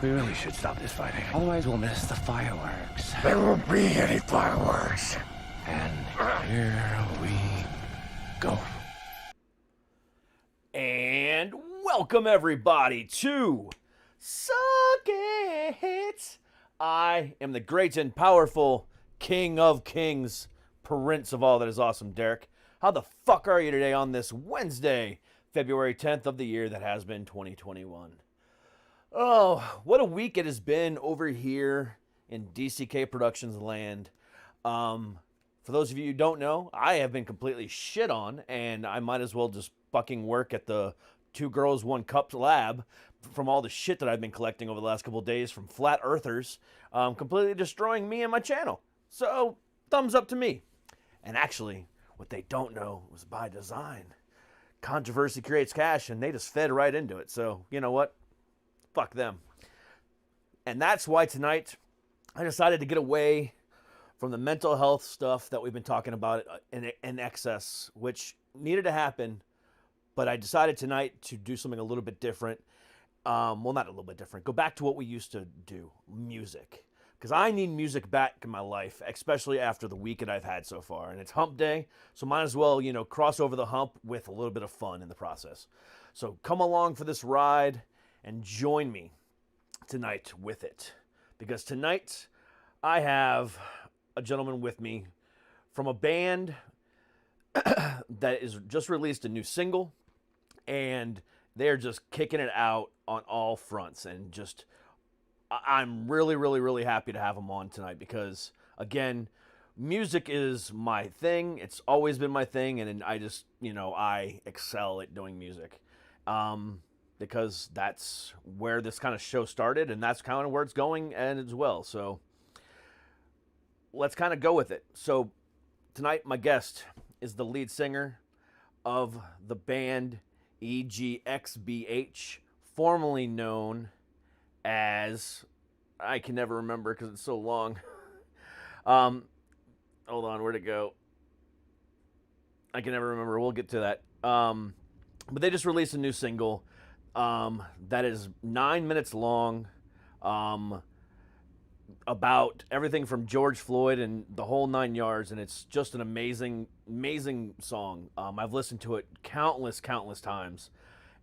We really should stop this fighting. Otherwise, we'll miss the fireworks. There won't be any fireworks. And here we go. And welcome everybody to Suck It. I am the great and powerful King of Kings, Prince of all that is awesome, Derek. How the fuck are you today on this Wednesday, February 10th of the year that has been 2021? Oh, what a week it has been over here in DCK Productions land. For those of you who don't know, I have been completely shit on, and I might as well just fucking work at the 2 Girls 1 Cup lab from all the shit that I've been collecting over the last couple of days from flat earthers, completely destroying me and my channel. So, thumbs up to me. And actually, what they don't know was by design. Controversy creates cash, and they just fed right into it. So, you know what? Fuck them. And that's why tonight I decided to get away from the mental health stuff that we've been talking about in excess, which needed to happen. But I decided tonight to do something a little bit different. Well, not a little bit different. Go back to what we used to do, music. Because I need music back in my life, especially after the week that I've had so far. And it's hump day, so might as well, cross over the hump with a little bit of fun in the process. So come along for this ride and join me tonight with it. Because tonight I have a gentleman with me from a band that is just released a new single, and they're just kicking it out on all fronts. And just, I'm really, really, really happy to have them on tonight because, again, music is my thing. It's always been my thing, and I just, I excel at doing music. Because that's where this kind of show started, and that's kind of where it's going and as well. So let's kind of go with it. So tonight, my guest is the lead singer of the band EGxBH, formerly known as, I can never remember because it's so long. Hold on, where'd it go? I can never remember. We'll get to that. But they just released a new single that is 9 minutes long, about everything from George Floyd and the whole 9 yards, and it's just an amazing, amazing song. I've listened to it countless times,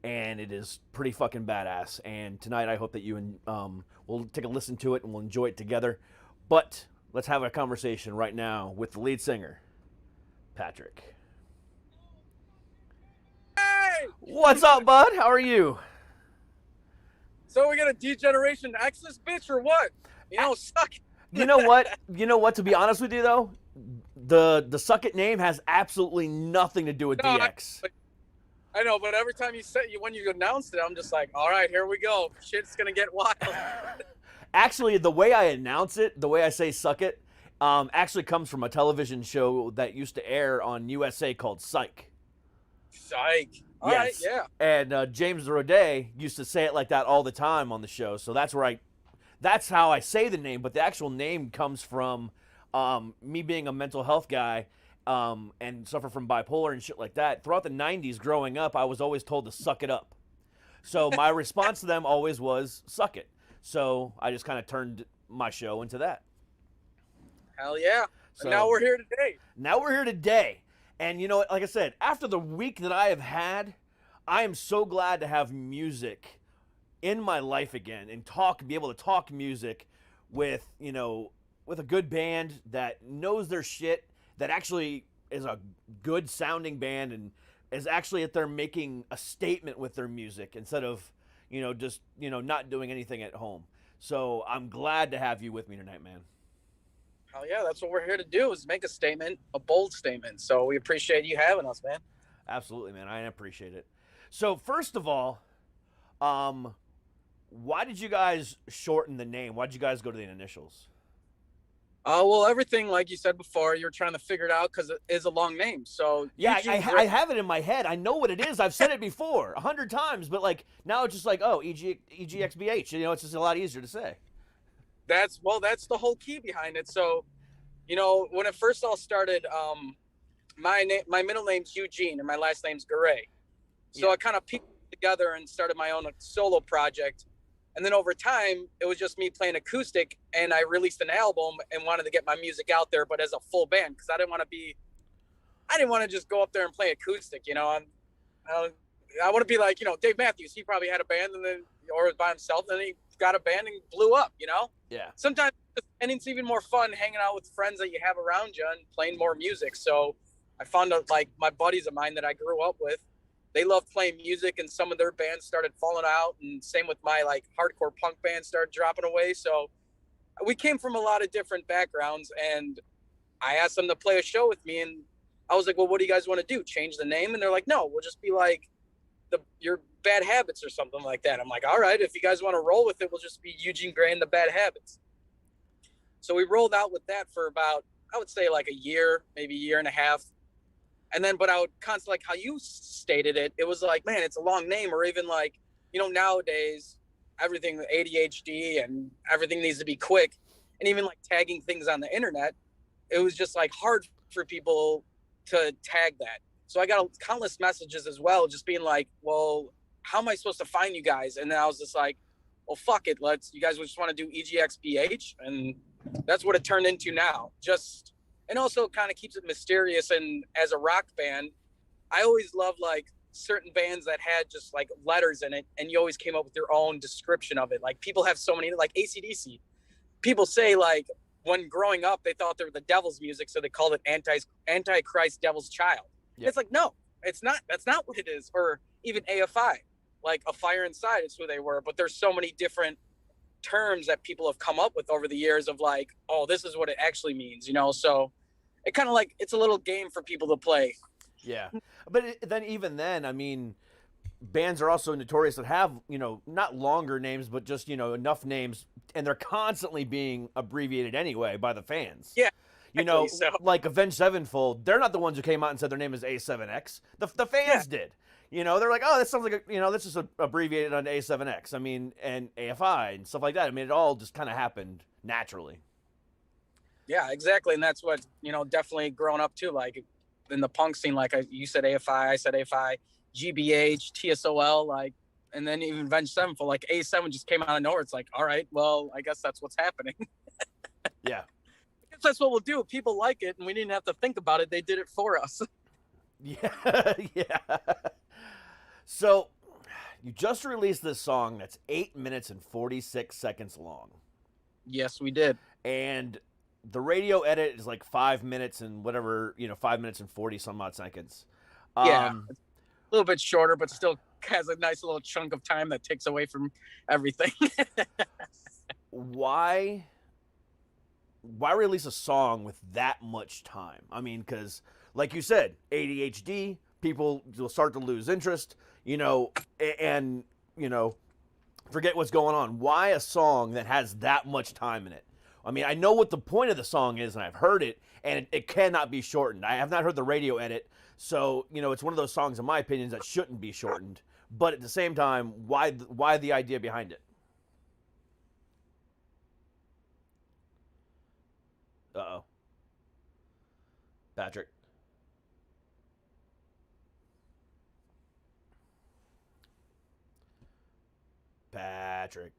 and it is pretty fucking badass. And tonight I hope that you will take a listen to it and we'll enjoy it together. But let's have a conversation right now with the lead singer, Patrick. Hey! What's up, bud? How are you? So we got a degeneration X this bitch or what? Suck. You know what? To be honest with you, though, the Suck It name has absolutely nothing to do with DX. I know, but every time when you announced it, I'm just like, all right, here we go. Shit's gonna get wild. Actually, the way I announce it, the way I say Suck It, actually comes from a television show that used to air on USA called Psych. Psych. All yes. right, yeah. And James Roday used to say it like that all the time on the show. So that's how I say the name. But the actual name comes from me being a mental health guy and suffer from bipolar and shit like that. Throughout the 90s growing up, I was always told to suck it up. So my response to them always was, suck it. So I just kind of turned my show into that. Hell yeah. So, now we're here today. And like I said, after the week that I have had, I am so glad to have music in my life again and be able to talk music with a good band that knows their shit, that actually is a good sounding band and is actually that they're making a statement with their music instead of, just, not doing anything at home. So I'm glad to have you with me tonight, man. Hell yeah, that's what we're here to do, is make a statement, a bold statement. So we appreciate you having us, man. Absolutely, man. I appreciate it. So first of all, why did you guys shorten the name? Why did you guys go to the initials? Well, everything, like you said before, you're trying to figure it out because it is a long name. So yeah, I have it in my head. I know what it is. I've said it before 100 times, but now it's just EGxBH. It's just a lot easier to say. That's the whole key behind it. So, when it first all started, my middle name's Eugene and my last name's Goray. So I kind of pieced it together and started my own solo project. And then over time, it was just me playing acoustic, and I released an album and wanted to get my music out there, but as a full band, because I didn't want to just go up there and play acoustic. I want to be like, Dave Matthews. He probably had a band or was by himself, and then he got a band and blew up. Yeah. Sometimes, and it's even more fun hanging out with friends that you have around you and playing more music. So I found out, like, my buddies of mine that I grew up with, they love playing music, and some of their bands started falling out, and same with my like hardcore punk band started dropping away. So we came from a lot of different backgrounds, and I asked them to play a show with me, and I was like, well, what do you guys want to do? Change the name? And they're like, no, we'll just be like your Bad Habits or something like that. I'm like, all right, if you guys want to roll with it, we'll just be Eugene Gray and the Bad Habits. So we rolled out with that for about, I would say, like a year, maybe a year and a half. And then, but I would constantly, like how you stated it, it was like, man, it's a long name. Or even like, nowadays, everything ADHD and everything needs to be quick. And even like tagging things on the internet, it was just like hard for people to tag that. So I got countless messages as well, just being like, well, how am I supposed to find you guys? And then I was just like, well, fuck it. You guys just want to do EGxBH. And that's what it turned into now. And also kind of keeps it mysterious. And as a rock band, I always loved like certain bands that had just like letters in it, and you always came up with your own description of it. Like people have so many, like AC/DC. People say like when growing up, they thought they were the devil's music, so they called it Antichrist Devil's Child. Yep. It's like, no, it's not. That's not what it is. Or even AFI, like A Fire Inside is who they were. But there's so many different terms that people have come up with over the years of like, oh, this is what it actually means, so it kind of like, it's a little game for people to play. Yeah. But even then, I mean, bands are also notorious that have, not longer names, but just, enough names, and they're constantly being abbreviated anyway by the fans. Yeah. Like Avenged Sevenfold, they're not the ones who came out and said their name is A7X. The fans did. They're like, oh, this sounds like this is abbreviated on A7X. I mean, and AFI and stuff like that. I mean, it all just kind of happened naturally. Yeah, exactly. And that's what, definitely growing up too, like in the punk scene, like you said AFI, I said AFI, GBH, TSOL, like, and then even Avenged Sevenfold, like A7 just came out of nowhere. It's like, all right, well, I guess that's what's happening. Yeah. I guess that's what we'll do. People like it, and we didn't have to think about it. They did it for us. Yeah. Yeah. So, you just released this song that's 8 minutes and 46 seconds long. Yes, we did. And the radio edit is like 5 minutes and whatever, 5 minutes and 40 some odd seconds. Yeah, it's a little bit shorter, but still has a nice little chunk of time that takes away from everything. Why release a song with that much time? I mean, because like you said, ADHD, people will start to lose interest, and, forget what's going on. Why a song that has that much time in it? I mean, I know what the point of the song is, and I've heard it, and it cannot be shortened. I have not heard the radio edit, so, it's one of those songs, in my opinion, that shouldn't be shortened. But at the same time, why the idea behind it? Uh-oh. Patrick. Patrick.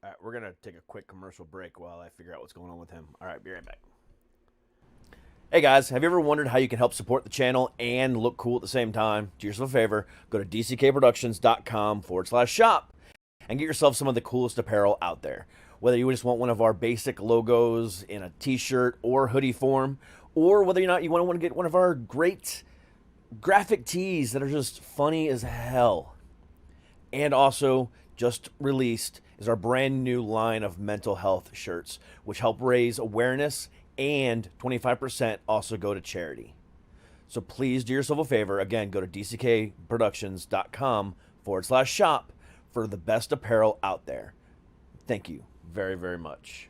All right, we're going to take a quick commercial break while I figure out what's going on with him. All right, be right back. Hey guys, have you ever wondered how you can help support the channel and look cool at the same time? Do yourself a favor, go to dckproductions.com/shop and get yourself some of the coolest apparel out there. Whether you just want one of our basic logos in a t-shirt or hoodie form, or whether or not you want to get one of our great graphic tees that are just funny as hell. And also, just released is our brand new line of mental health shirts, which help raise awareness, and 25% also go to charity. So please do yourself a favor. Again, go to dckproductions.com/shop for the best apparel out there. Thank you very, very much.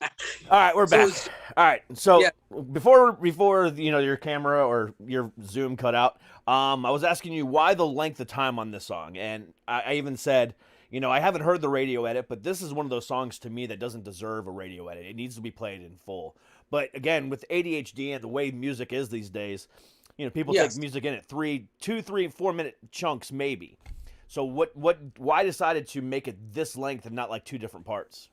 All right, we're back. All right, so Yeah. before your camera or your Zoom cut out, I was asking you why the length of time on this song, and I even said, I haven't heard the radio edit, but this is one of those songs to me that doesn't deserve a radio edit. It needs to be played in full. But again, with ADHD and the way music is these days, people take Yes. music in at 2, 3, 4 minute chunks maybe. So why decided to make it this length and not like two different parts?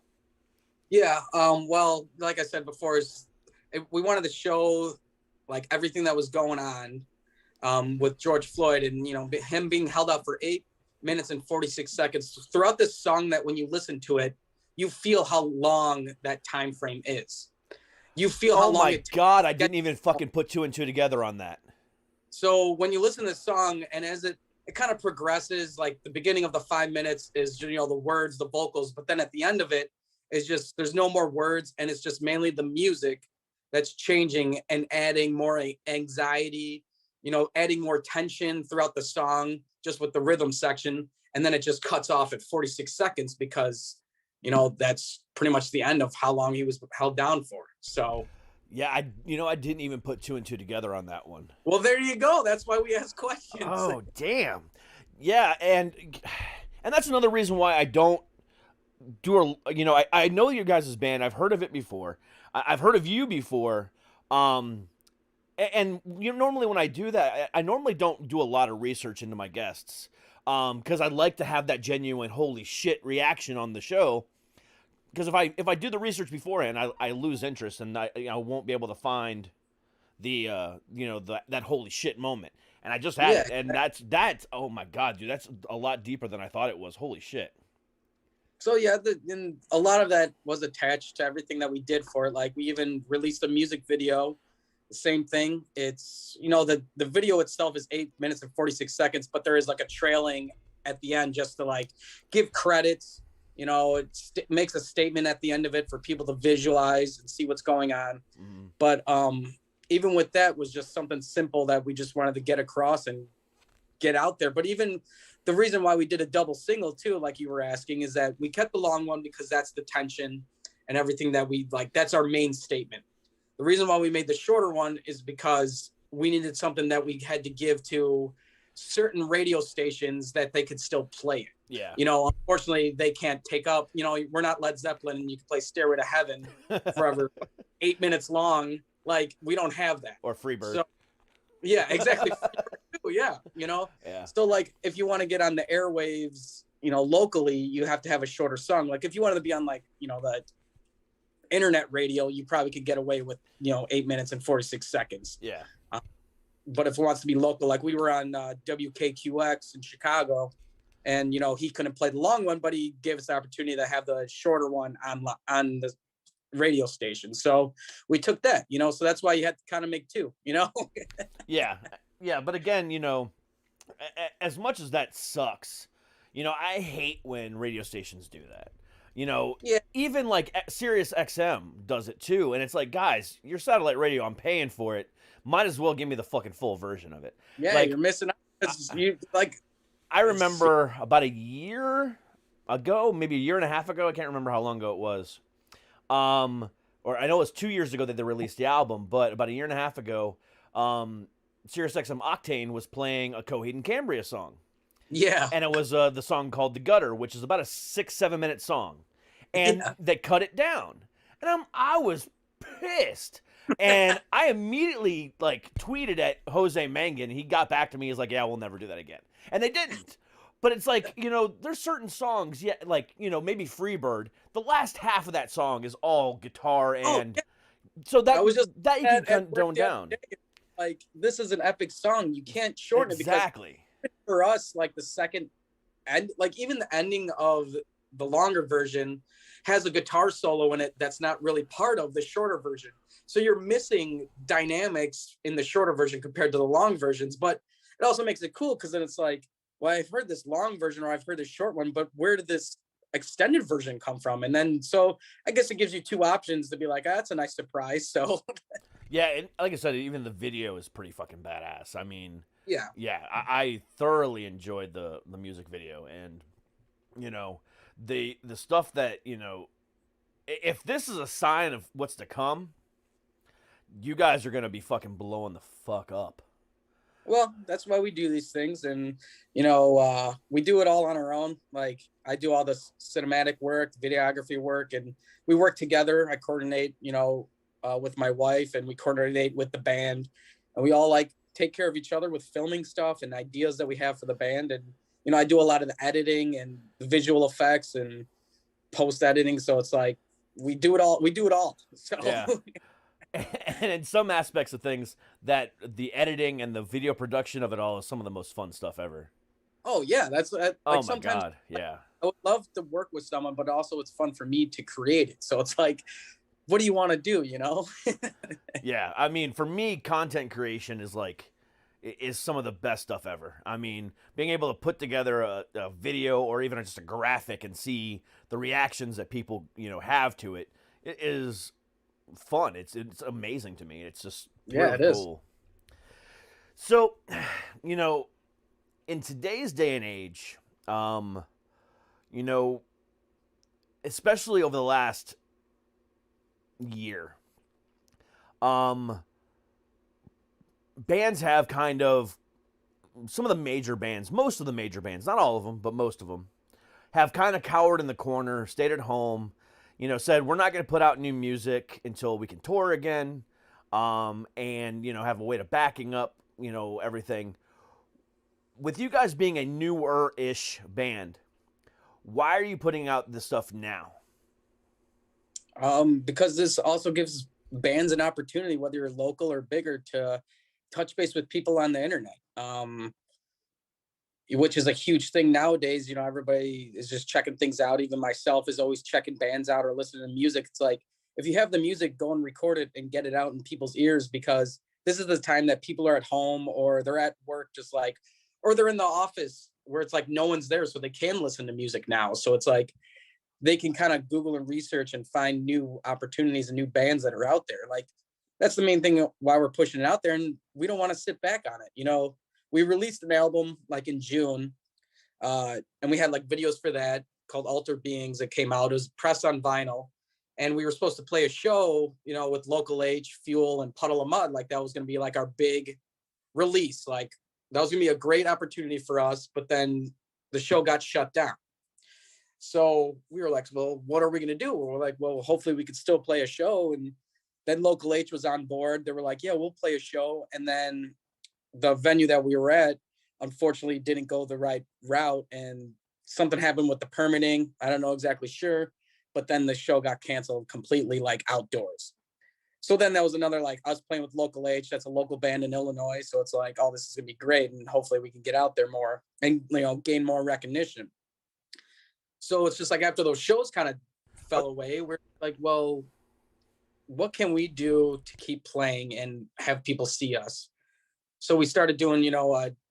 Yeah. Well, like I said before, we wanted to show like everything that was going on with George Floyd, and him being held up for 8 minutes and 46 seconds throughout this song. That when you listen to it, you feel how long that time frame is. You feel how Oh long my it takes. God, I didn't even fucking put two and two together on that. So when you listen to the song, and as it kind of progresses, like the beginning of the 5 minutes is the words, the vocals, but then at the end of it is just there's no more words, and it's just mainly the music that's changing and adding more anxiety, adding more tension throughout the song just with the rhythm section, and then it just cuts off at 46 seconds because that's pretty much the end of how long he was held down for. So Yeah, I didn't even put two and two together on that one. well, there you go. That's why we ask questions. Oh, damn. Yeah, and that's another reason why I don't do I know your guys' band. I've heard of it before. I've heard of you before. And normally when I do that, I normally don't do a lot of research into my guests. Because I'd like to have that genuine holy shit reaction on the show. Because if I do the research beforehand, I lose interest, and I won't be able to find the that holy shit moment. And I just had it, and that's oh my God, dude, that's a lot deeper than I thought it was. Holy shit. So yeah, and a lot of that was attached to everything that we did for it. Like we even released a music video. The same thing. It's the video itself is 8 minutes and 46 seconds, but there is like a trailing at the end just to like give credits. It makes a statement at the end of it for people to visualize and see what's going on. Mm-hmm. But even with that was just something simple that we just wanted to get across and get out there. But even the reason why we did a double single too, like you were asking, is that we kept the long one because that's the tension and everything that we like. That's our main statement. The reason why we made the shorter one is because we needed something that we had to give to certain radio stations that they could still play it. Yeah. Unfortunately, they can't take up, we're not Led Zeppelin and you can play Stairway to Heaven forever, 8 minutes long. Like, we don't have that. Or Freebird. So, yeah, exactly. Yeah. Yeah. So, like, if you want to get on the airwaves, locally, you have to have a shorter song. Like, if you wanted to be on, like, the internet radio, you probably could get away with 8 minutes and 46 seconds. Yeah. But if it wants to be local, like we were on WKQX in Chicago, and he couldn't play the long one, but he gave us the opportunity to have the shorter one on the radio station. So we took that, so that's why you had to kind of make two. Yeah, but again, as much as that sucks, I hate when radio stations do that. Yeah. Even like Sirius XM does it too, and it's like, guys, your satellite radio, I'm paying for it. Might as well give me the fucking full version of it. Yeah, like, you're missing out. You like. I remember about a year ago, maybe a year and a half ago. I can't remember how long ago it was. Or I know it was 2 years ago that they released the album, but about a year and a half ago, SiriusXM Octane was playing a Coheed and Cambria song. Yeah. And it was the song called The Gutter, which is about a 6-7 minute song. And they cut it down. And I was pissed. And I immediately like tweeted at Jose Mangan. He got back to me. He's like, yeah, we'll never do that again. And they didn't. But it's like, there's certain songs, yeah, like, maybe Freebird. The last half of that song is all guitar, and so that was just that you can tone down. Like, this is an epic song. You can't shorten it because for us, like the second end, like even the ending of the longer version has a guitar solo in it that's not really part of the shorter version. So you're missing dynamics in the shorter version compared to the long versions. But it also makes it cool because then it's like, well, I've heard this long version or I've heard this short one, but where did this extended version come from? And then, so I guess it gives you two options to be like, that's a nice surprise. So yeah, and like I said, even the video is pretty fucking badass. I mean, yeah, I thoroughly enjoyed the music video, and the stuff that if this is a sign of what's to come, you guys are gonna be fucking blowing the fuck up. Well, that's why we do these things, and we do it all on our own. Like I do all the cinematic work, videography work, and we work together. I coordinate, with my wife, and we coordinate with the band, and we all like take care of each other with filming stuff and ideas that we have for the band. And I do a lot of the editing and the visual effects and post editing. So it's like we do it all. We do it all. So Yeah. And in some aspects of things, that the editing and the video production of it all is some of the most fun stuff ever. Oh yeah, that's like Oh my sometimes god, yeah. I would love to work with someone, but also it's fun for me to create it. So it's like, what do you want to do? Yeah, I mean, for me, content creation is some of the best stuff ever. I mean, being able to put together a video or even just a graphic and see the reactions that people have to it is fun. It's amazing to me. It's just Yeah, it is. cool. So, in today's day and age, especially over the last year, bands have kind of some of the major bands, most of the major bands, not all of them, but most of them, have kind of cowered in the corner, stayed at home, said we're not going to put out new music until we can tour again, and have a way to backing up, everything. With you guys being a newer-ish band, why are you putting out this stuff now? Because this also gives bands an opportunity, whether you're local or bigger, to touch base with people on the internet. Which is a huge thing nowadays. Everybody is just checking things out. Even myself is always checking bands out or listening to music. It's like, if you have the music, go and record it and get it out in people's ears, because this is the time that people are at home or they're at work, or they're in the office where it's like no one's there, so they can listen to music now. So it's like they can kind of Google and research and find new opportunities and new bands that are out there. Like, that's the main thing why we're pushing it out there, and we don't want to sit back on it. We released an album like in June, and we had like videos for that called Alter Beings that came out. It was pressed on vinyl, and we were supposed to play a show, with Local H, Fuel, and Puddle of Mud. Like, that was going to be like our big release. Like, that was going to be a great opportunity for us, but then the show got shut down. So we were like, well, what are we going to do? We're like, well, hopefully we could still play a show. And then Local H was on board. They were like, yeah, we'll play a show. And then the venue that we were at, unfortunately, didn't go the right route, and something happened with the permitting. I don't know exactly sure, but then the show got canceled completely, like outdoors. So then that was another, like, us playing with Local H. That's a local band in Illinois. So it's like, oh, this is going to be great. And hopefully we can get out there more and, gain more recognition. So it's just like, after those shows kind of fell away, we're like, well, what can we do to keep playing and have people see us? So we started doing,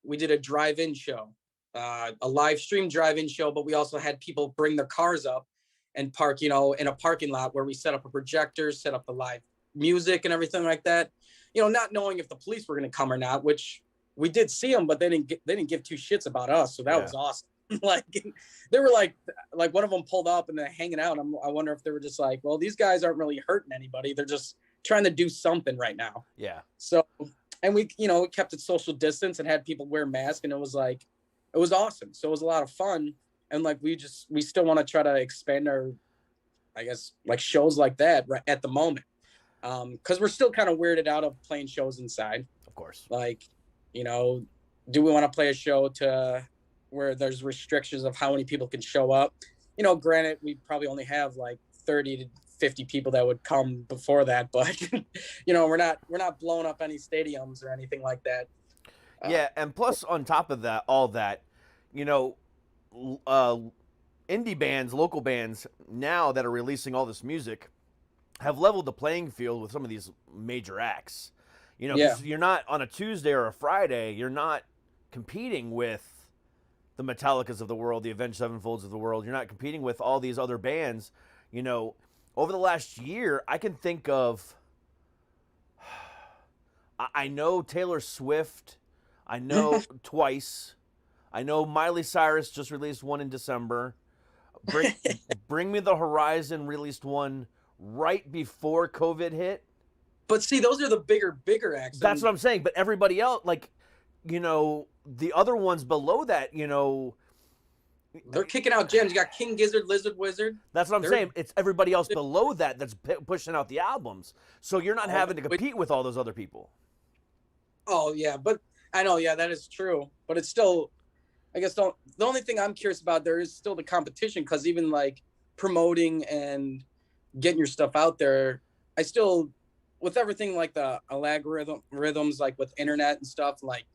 we did a drive-in show, a live stream drive-in show, but we also had people bring their cars up and park, in a parking lot where we set up a projector, set up the live music and everything like that, not knowing if the police were going to come or not, which we did see them, but they didn't give two shits about us. So that was awesome. Like, they were like one of them pulled up and they're hanging out. I wonder if they were just like, well, these guys aren't really hurting anybody. They're just trying to do something right now. Yeah. So, and we, kept it social distance and had people wear masks, and it was awesome. So it was a lot of fun. And like, we still want to try to expand our, I guess, like, shows like that right at the moment. Cause we're still kind of weirded out of playing shows inside. Of course. Like, do we want to play a show where there's restrictions of how many people can show up? Granted, we probably only have like 30 to 50 people that would come before that, but we're not blowing up any stadiums or anything like that. Yeah, and plus on top of that, all that, indie bands, local bands now that are releasing all this music have leveled the playing field with some of these major acts. 'Cause you're not on a Tuesday or a Friday, you're not competing with the Metallicas of the world, the Avenged Sevenfolds of the world. You're not competing with all these other bands. Over the last year, I can think of, I know Taylor Swift, I know Twice, I know Miley Cyrus just released one in December. Bring, Bring Me the Horizon released one right before COVID hit. But see, those are the bigger acts. That's what I'm saying. But everybody else, like, the other ones below that, they're kicking out gems. You got King Gizzard, Lizard Wizard. that's what I'm saying. It's everybody else below that that's pushing out the albums. So you're not having to compete with all those other people. Oh yeah, but I know, yeah, that is true. But it's still, I guess, the only thing I'm curious about there is still the competition, because even like promoting and getting your stuff out there, I still, with everything like the algorithms, like with internet and stuff, like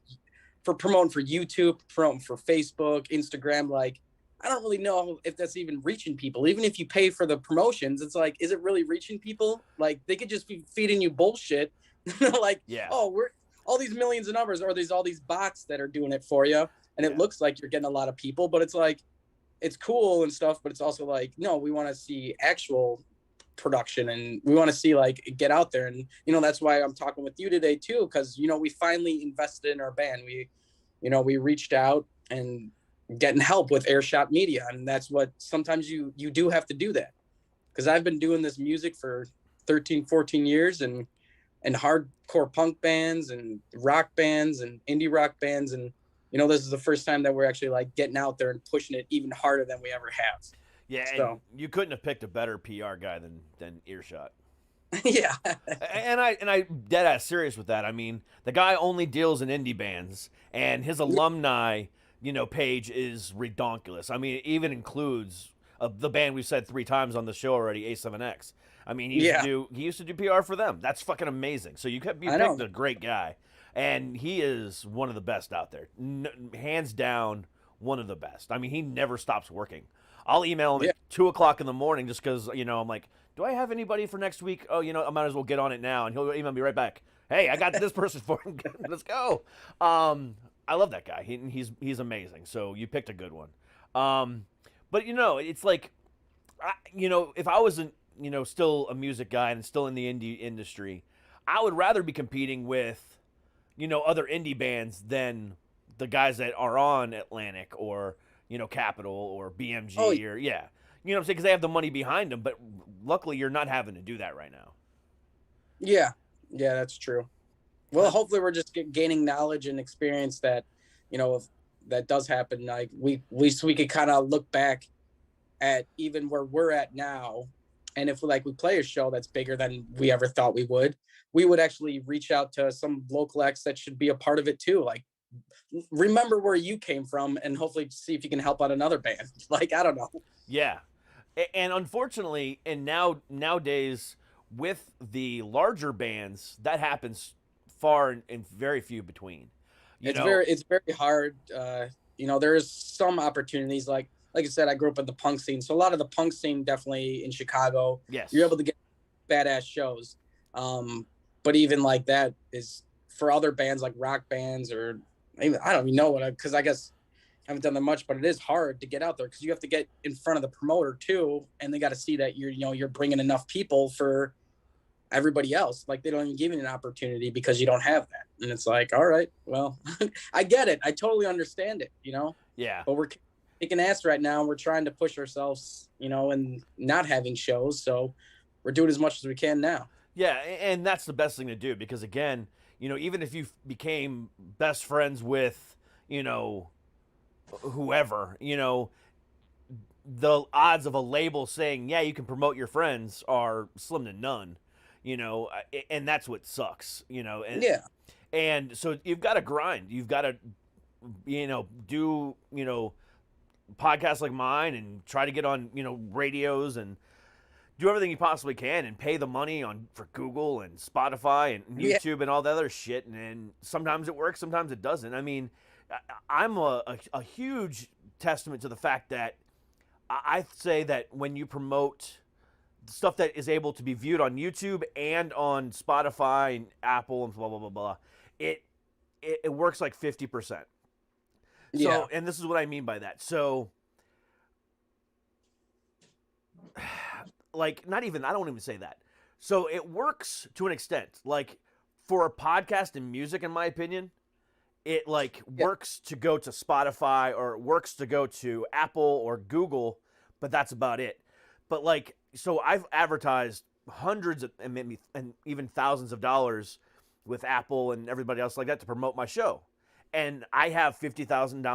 for promoting for YouTube, promoting for Facebook, Instagram, like I don't really know if that's even reaching people. Even if you pay for the promotions, it's like, is it really reaching people? Like they could just be feeding you bullshit. Like, Yeah. oh, we're all these millions of numbers, or there's all these bots that are doing it for you. And it looks like you're getting a lot of people, but it's like, it's cool and stuff, but it's also like, no, we want to see actual production, and we want to see like get out there. And that's why I'm talking with you today too, because we finally invested in our band. We reached out and getting help with Airshot Media, and that's what sometimes you do have to do that, because I've been doing this music for 13-14 years, and hardcore punk bands and rock bands and indie rock bands, and this is the first time that we're actually like getting out there and pushing it even harder than we ever have. Yeah, So. and you couldn't have picked a better PR guy than Earshot. Yeah. And I dead ass serious with that. I mean, the guy only deals in indie bands, and his alumni, page is redonkulous. I mean, it even includes the band we've said 3 times on the show already, A7X. I mean, he used to do PR for them. That's fucking amazing. So you picked a great guy, and he is one of the best out there, hands down, one of the best. I mean, he never stops working. I'll email him at 2:00 in the morning just because I'm like, do I have anybody for next week? Oh, I might as well get on it now, and he'll email me right back. Hey, I got this person for him. Let's go. I love that guy. He's amazing. So you picked a good one. But it's like, if I wasn't still a music guy and still in the indie industry, I would rather be competing with other indie bands than the guys that are on Atlantic or Capitol or BMG or You know what I'm saying? Because they have the money behind them, but luckily you're not having to do that right now. Yeah, that's true. Well, hopefully we're just gaining knowledge and experience that, if that does happen, like we could kind of look back at even where we're at now, and if we play a show that's bigger than we ever thought we would actually reach out to some local acts that should be a part of it too. Like, remember where you came from, and hopefully see if you can help out another band. Like, I don't know. Yeah, and unfortunately, and nowadays with the larger bands, that happens far and very few between. It's very hard. There is some opportunities. Like I said, I grew up in the punk scene, so a lot of the punk scene definitely in Chicago. Yes, you're able to get badass shows. But even like that is for other bands like rock bands, or even, I don't even know because I guess I haven't done that much, but it is hard to get out there because you have to get in front of the promoter too, and they got to see that you're bringing enough people for everybody else. Like, they don't even give you an opportunity because you don't have that, and it's like, all right, well, I get it, I totally understand it, Yeah, but we're kicking ass right now, and we're trying to push ourselves, and not having shows, so we're doing as much as we can now. Yeah, and that's the best thing to do, because again, even if you became best friends with, whoever, the odds of a label saying, yeah, you can promote your friends are slim to none, and that's what sucks, and, Yeah. And so you've got to grind. You've got to, do, podcasts like mine and try to get on, radios and do everything you possibly can and pay the money for Google and Spotify and YouTube and all that other shit. And sometimes it works, sometimes it doesn't. I mean, I'm a huge testament to the fact that I say that when you promote stuff that is able to be viewed on YouTube and on Spotify and Apple and blah, blah, blah, blah, it works like 50%. Yeah. So, and this is what I mean by that. So, like, I don't even say that. So it works to an extent. Like, for a podcast and music, in my opinion, it works to go to Spotify or it works to go to Apple or Google, but that's about it. But like, so I've advertised hundreds of, and maybe and even thousands of dollars with Apple and everybody else like that to promote my show, and I have 50,000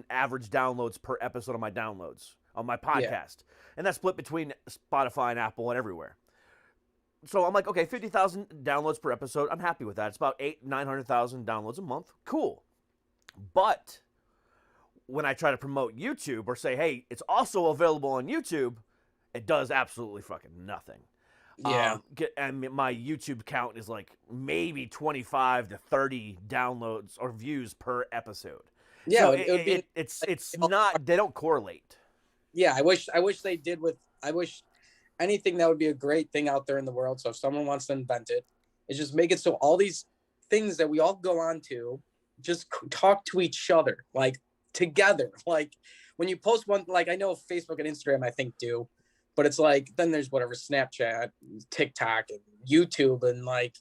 average downloads per episode of my downloads on my podcast, and that's split between Spotify and Apple and everywhere. So I'm like, okay, 50,000 downloads per episode. I'm happy with that. It's about 900,000 downloads a month. Cool. But when I try to promote YouTube or say, hey, it's also available on YouTube, it does absolutely fucking nothing. Yeah. And my YouTube count is like maybe 25 to 30 downloads or views per episode. Yeah, so it would be, it's not, they don't correlate. Yeah, I wish they did I wish anything that would be a great thing out there in the world. So if someone wants to invent it, is just make it so all these things that we all go on to just talk to each other, like together. Like when you post one, like I know Facebook and Instagram, I think do, but it's like, then there's whatever, Snapchat, TikTok, and YouTube, and like,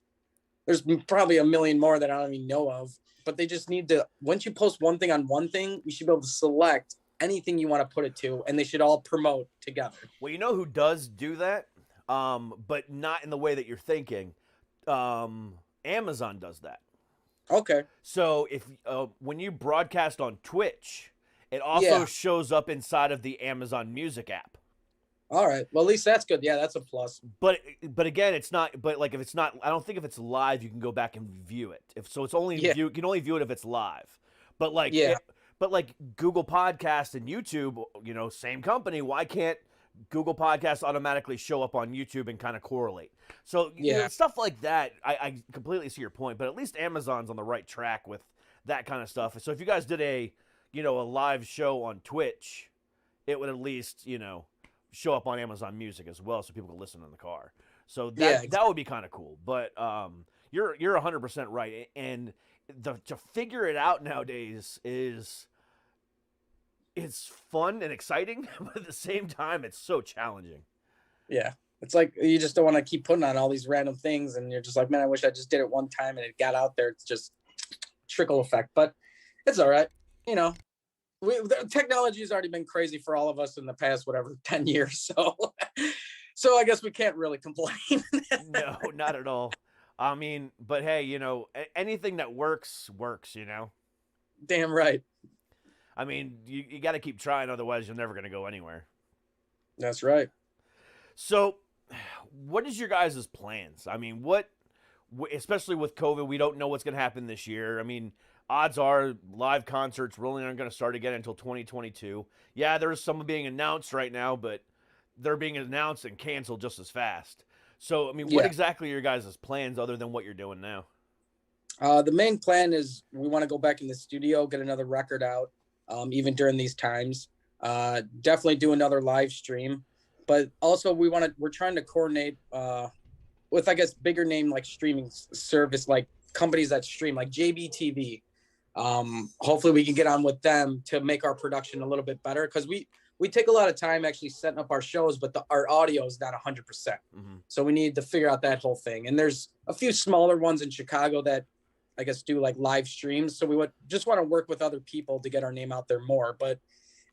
there's probably a million more that I don't even know of, but they just need to, once you post one thing on one thing, you should be able to select anything you want to put it to, and they should all promote together. Well, you know who does do that, but not in the way that you're thinking. Amazon does that. Okay. So if when you broadcast on Twitch, it also shows up inside of the Amazon Music app. All right. Well, at least that's good. Yeah, that's a plus. But again, it's not. But like if it's not, I don't think if it's live, you can go back and view it. If so, it's only you can only view it if it's live. But like but like Google Podcasts and YouTube, you know, same company. Why can't Google Podcasts automatically show up on YouTube and kind of correlate? So you know, stuff like that, I completely see your point. But at least Amazon's on the right track with that kind of stuff. So if you guys did a live show on Twitch, it would at least show up on Amazon Music as well, so people can listen in the car. So that would be kind of cool. But you're 100% right, and to figure it out nowadays it's fun and exciting, but at the same time, it's so challenging. Yeah, it's like you just don't want to keep putting on all these random things, and you're just like, man, I wish I just did it one time and it got out there. It's just trickle effect, but it's all right. The technology has already been crazy for all of us in the past, 10 years. So I guess we can't really complain. No, not at all. I mean, but hey, anything that works. Damn right. I mean, you got to keep trying, otherwise you're never going to go anywhere. That's right. So, what is your guys' plans? I mean, especially with COVID, we don't know what's going to happen this year. I mean, odds are live concerts really aren't going to start again until 2022. Yeah, there's some being announced right now, but they're being announced and canceled just as fast. So, I mean, what exactly are your guys' plans other than what you're doing now? The main plan is we want to go back in the studio, get another record out, even during these times. Definitely do another live stream, but also we're trying to coordinate with, I guess, bigger name like streaming service, like companies that stream, like JBTV. Hopefully we can get on with them to make our production a little bit better, because we take a lot of time actually setting up our shows, but our audio is not 100%. So we need to figure out that whole thing. And there's a few smaller ones in Chicago that I guess do like live streams. So we would just want to work with other people to get our name out there more. But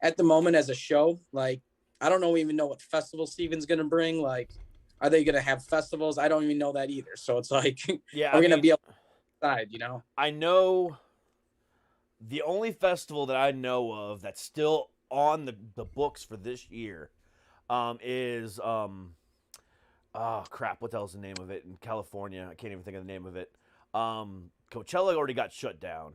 at the moment as a show, like, I don't even know what festival Steven's going to bring. Like, are they going to have festivals? I don't even know that either. So it's like, we're going to be able to decide, I know the only festival that I know of that's still on the books for this year is oh crap, what the hell's the name of it in California? I can't even think of the name of it. Coachella already got shut down.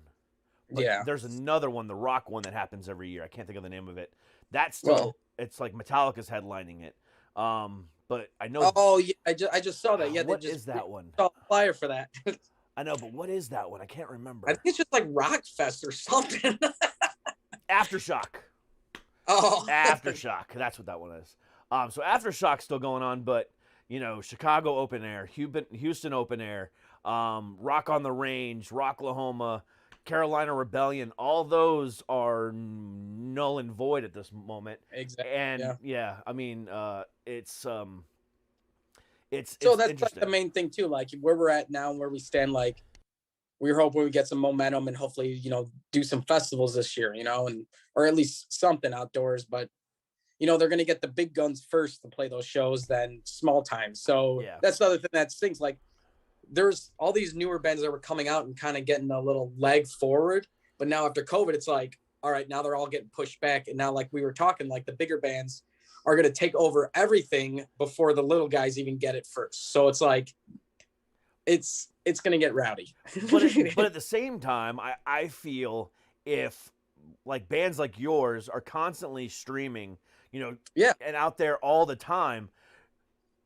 But there's another one, the rock one that happens every year. I can't think of the name of it. That's still it's like Metallica's headlining it. But I know. Oh yeah, I just saw that. Yeah, what is that one? Saw a flyer for that. I know, but what is that one? I can't remember. I think it's just like Rock Fest or something. Aftershock. Oh, Aftershock. That's what that one is. So Aftershock's still going on, but Chicago open air, Houston open air, Rock on the Range, Rocklahoma, Carolina Rebellion, all those are null and void at this moment. Exactly. And I mean, it's so that's like the main thing too. Like where we're at now and where we stand, like we're hoping we get some momentum and hopefully, do some festivals this year, or at least something outdoors. But they're going to get the big guns first to play those shows, then small time. So Yeah. that's the other thing that stinks. Like, there's all these newer bands that were coming out and kind of getting a little leg forward. But now after COVID, it's like, all right, now they're all getting pushed back. And now, like we were talking, like the bigger bands are going to take over everything before the little guys even get it first. So it's like, it's going to get rowdy. But at the same time, I feel if like bands like yours are constantly streaming, Yeah. and out there all the time,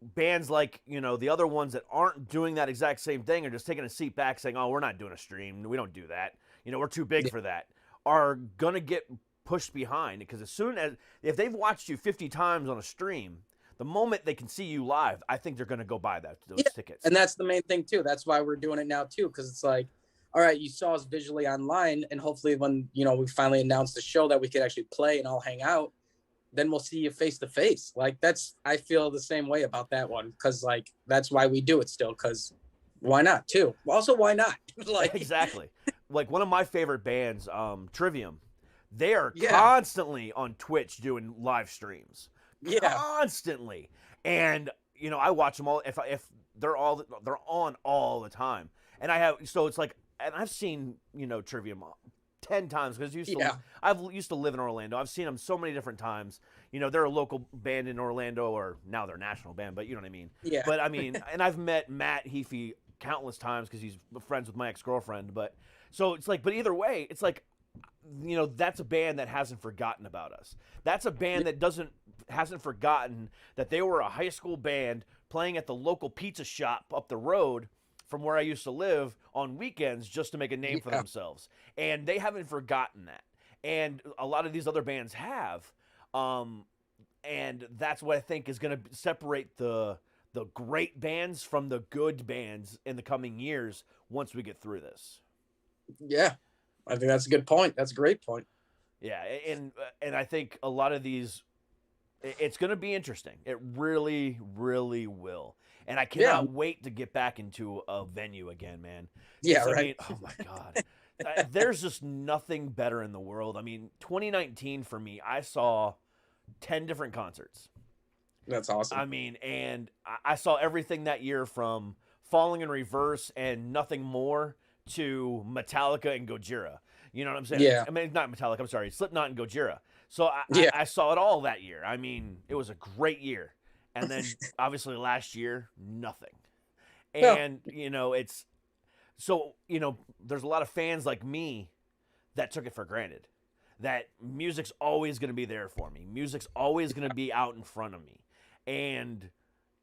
bands like, the other ones that aren't doing that exact same thing are just taking a seat back saying, oh, we're not doing a stream. We don't do that. We're too big for that, are going to get pushed behind, because if they've watched you 50 times on a stream, the moment they can see you live, I think they're going to go buy those tickets. And that's the main thing too. That's why we're doing it now too. Cause it's like, all right, you saw us visually online, and hopefully when, we finally announce the show that we could actually play and all hang out, then we'll see you face to face. Like I feel the same way about that one. Cause like, that's why we do it still. Cause why not too? Also, why not? Like, exactly. Like one of my favorite bands, Trivium, they are constantly on Twitch doing live streams. Constantly. And, I watch them all. If they're on all the time. And I've seen, Trivium 10 times, because I've used to live in Orlando. I've seen them so many different times. They're a local band in Orlando, or now they're a national band, but you know what I mean? Yeah. But I mean, and I've met Matt Heafy countless times because he's friends with my ex-girlfriend. But so it's like, but either way, it's like, that's a band that hasn't forgotten about us. That's a band that hasn't forgotten that they were a high school band playing at the local pizza shop up the road from where I used to live on weekends just to make a name for themselves. And they haven't forgotten that. And a lot of these other bands have. And that's what I think is going to separate the great bands from the good bands in the coming years once we get through this. Yeah. I think that's a good point. That's a great point. Yeah. And I think a lot of these, it's going to be interesting. It really, really will. And I cannot wait to get back into a venue again, man. Yeah, right. I mean, oh my God. There's just nothing better in the world. I mean, 2019 for me, I saw 10 different concerts. That's awesome. I mean, and I saw everything that year, from Falling in Reverse and Nothing More to Metallica and Gojira. You know what I'm saying? Yeah. I mean, not Metallica, I'm sorry, Slipknot and Gojira. So I saw it all that year. I mean, it was a great year. And then obviously last year, nothing. And, it's so, there's a lot of fans like me that took it for granted, that music's always going to be there for me. Music's always going to be out in front of me. And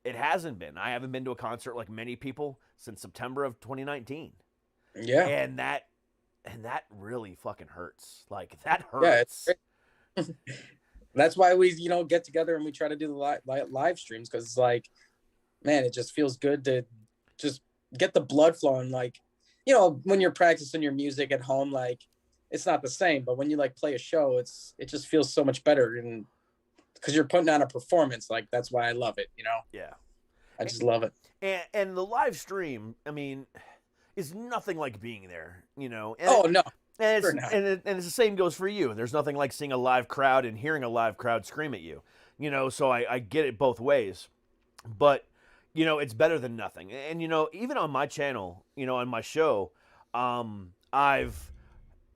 it hasn't been. I haven't been to a concert like many people since September of 2019. Yeah. And that really fucking hurts. Like, that hurts. Yeah, that's why we, get together and we try to do the live streams, because it's like, man, it just feels good to just get the blood flowing. Like, when you're practicing your music at home, like, it's not the same, but when you like play a show, it just feels so much better, and because you're putting on a performance. Like, that's why I love it. Yeah. I just love it. And the live stream, I mean, is nothing like being there, And oh no. And it's the same goes for you. There's nothing like seeing a live crowd and hearing a live crowd scream at you, so I get it both ways. But, it's better than nothing. And, even on my channel, on my show, I've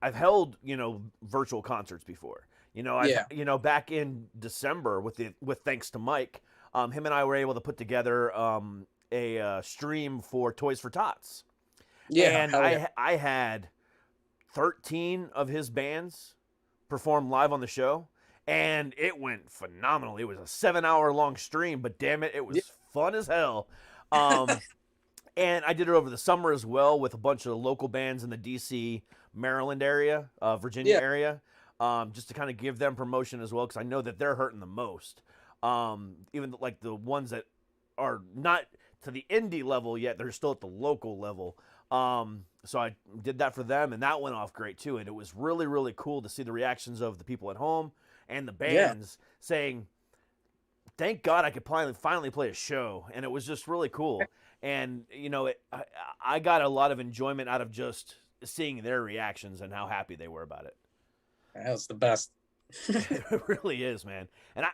held, virtual concerts before. Back in December with Thanks to Mike, him and I were able to put together a stream for Toys for Tots. Yeah. And I had 13 of his bands perform live on the show, and it went phenomenal. It was a 7-hour long stream, but damn it, it was fun as hell. And I did it over the summer as well with a bunch of local bands in the DC, Maryland area, Virginia area, just to kind of give them promotion as well, because I know that they're hurting the most. Even like the ones that are not to the indie level yet, they're still at the local level. So I did that for them, and that went off great too. And it was really, really cool to see the reactions of the people at home and the bands saying, thank God I could finally play a show. And it was just really cool. And, I got a lot of enjoyment out of just seeing their reactions and how happy they were about it. That was the best. It really is, man. And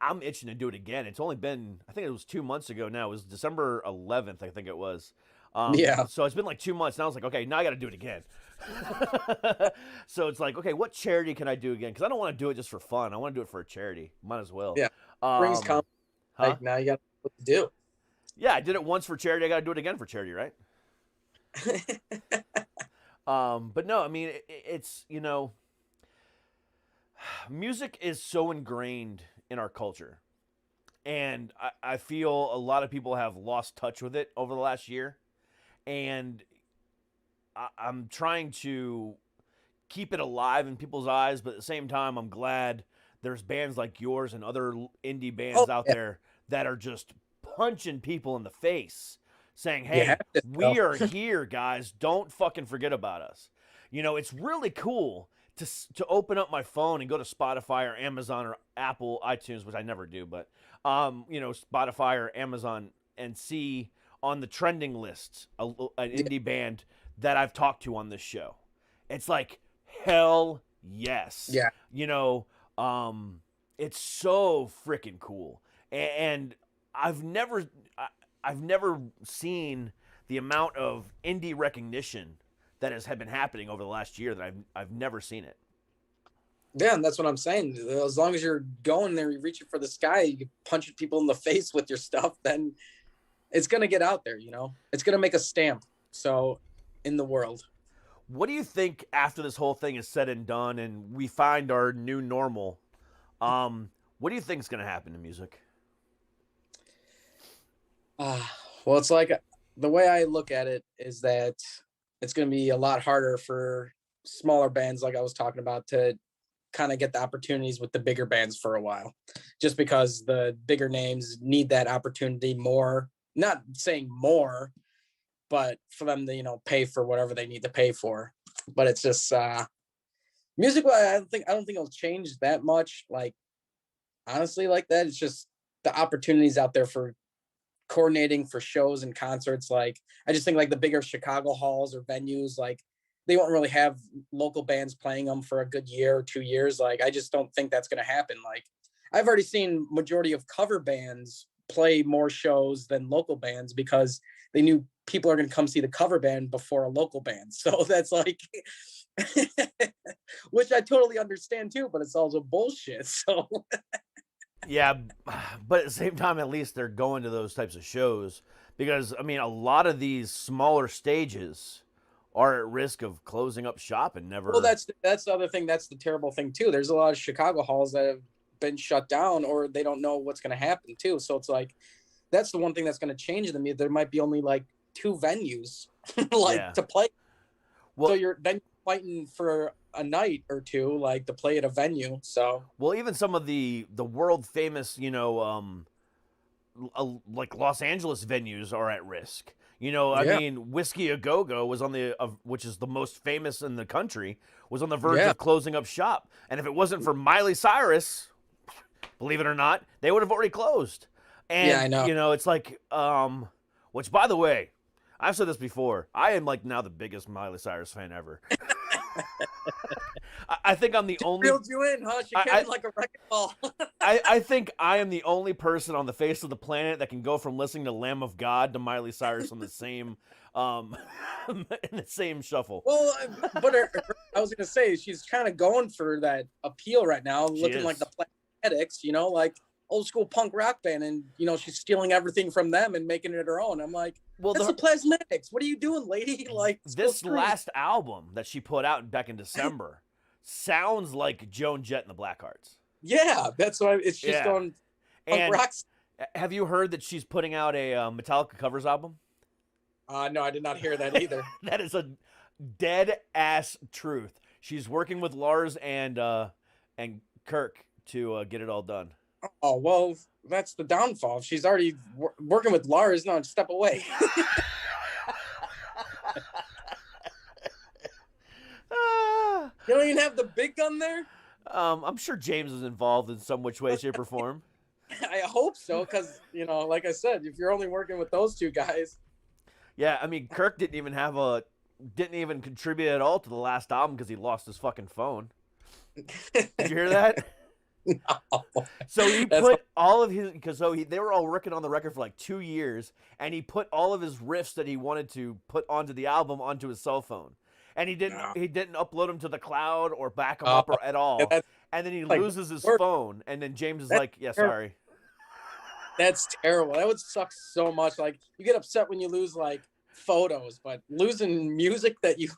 I'm itching to do it again. It's only been, I think it was 2 months ago now. It was December 11th, I think it was. Yeah. So it's been like 2 months, and I was like, okay, now I got to do it again. So it's like, okay, what charity can I do again? Because I don't want to do it just for fun. I want to do it for a charity. Might as well. Yeah. Brings come. Huh? Like now you got what to do. Yeah, I did it once for charity. I got to do it again for charity, right? But no, I mean, it's, music is so ingrained in our culture. And I feel a lot of people have lost touch with it over the last year. And I'm trying to keep it alive in people's eyes, but at the same time, I'm glad there's bands like yours and other indie bands out there that are just punching people in the face, saying, hey, we are here, guys. Don't fucking forget about us. It's really cool to open up my phone and go to Spotify or Amazon or Apple iTunes, which I never do, but, Spotify or Amazon, and see on the trending lists an indie band that I've talked to on this show. It's like, hell yes. Yeah. It's so freaking cool. And I've never seen the amount of indie recognition that has been happening over the last year that I've never seen it. Yeah, and that's what I'm saying. As long as you're going there, you're reaching for the sky, you punching people in the face with your stuff, then it's gonna get out there. It's gonna make a stamp. So, in the world. What do you think after this whole thing is said and done, and we find our new normal? What do you think is gonna happen to music? Well, it's like the way I look at it is that it's going to be a lot harder for smaller bands, like I was talking about, to kind of get the opportunities with the bigger bands for a while, just because the bigger names need that opportunity more. Not saying more, but for them to pay for whatever they need to pay for. But it's just music. I don't think it'll change that much. Like honestly, like that. It's just the opportunities out there for coordinating for shows and concerts. Like I just think like the bigger Chicago halls or venues, like they won't really have local bands playing them for a good year or 2 years. Like I just don't think that's going to happen. Like I've already seen majority of cover bands play more shows than local bands because they knew people are going to come see the cover band before a local band. So that's like which I totally understand too, but it's also bullshit. So yeah, but at the same time, at least they're going to those types of shows because, I mean, a lot of these smaller stages are at risk of closing up shop and never... Well, that's the other thing. That's the terrible thing, too. There's a lot of Chicago halls that have been shut down or they don't know what's going to happen, too. So it's like, that's the one thing that's going to change them. There might be only like 2 venues to play. Well, so you're fighting for a night or 2 like to play at a venue. So well, even some of the world famous like Los Angeles venues are at risk. I mean, Whiskey A Go Go was on the which is the most famous in the country, was on the verge of closing up shop, and if it wasn't for Miley Cyrus, believe it or not, they would have already closed. And I know. It's like which, by the way, I've said this before, I am like now the biggest Miley Cyrus fan ever. I think I'm the only. Reeled you in, huh? She came like a wrecking ball. I think I am the only person on the face of the planet that can go from listening to Lamb of God to Miley Cyrus on the same, in the same shuffle. Well, but I was gonna say she's kind of going for that appeal right now, looking like the Planetics, like old school punk rock band, and she's stealing everything from them and making it her own. I'm like, well, that's the Plasmatics. What are you doing, lady? Like this last album that she put out back in December sounds like Joan Jett and the Blackhearts. Yeah, that's why it's just on punk rock. Have you heard that she's putting out a Metallica covers album? No, I did not hear that either. That is a dead ass truth. She's working with Lars and Kirk to get it all done. Oh, well, that's the downfall. She's already working with Lars. No, step away. You don't even have the big gun there? I'm sure James is involved in some which way, shape, or form. I hope so, because, like I said, if you're only working with those 2 guys. Yeah, I mean, Kirk didn't even contribute at all to the last album because he lost his fucking phone. Did you hear that? No. So he That's put all of his they were all working on the record for like 2 years, and he put all of his riffs that he wanted to put onto the album onto his cell phone, and he didn't No. upload them to the cloud or back them Oh, up or at all. that's And then he like loses his work. phone, and then James is That's like, "Yeah, terrible. sorry." That's terrible. That would suck so much. Like you get upset when you lose like photos, but losing music that you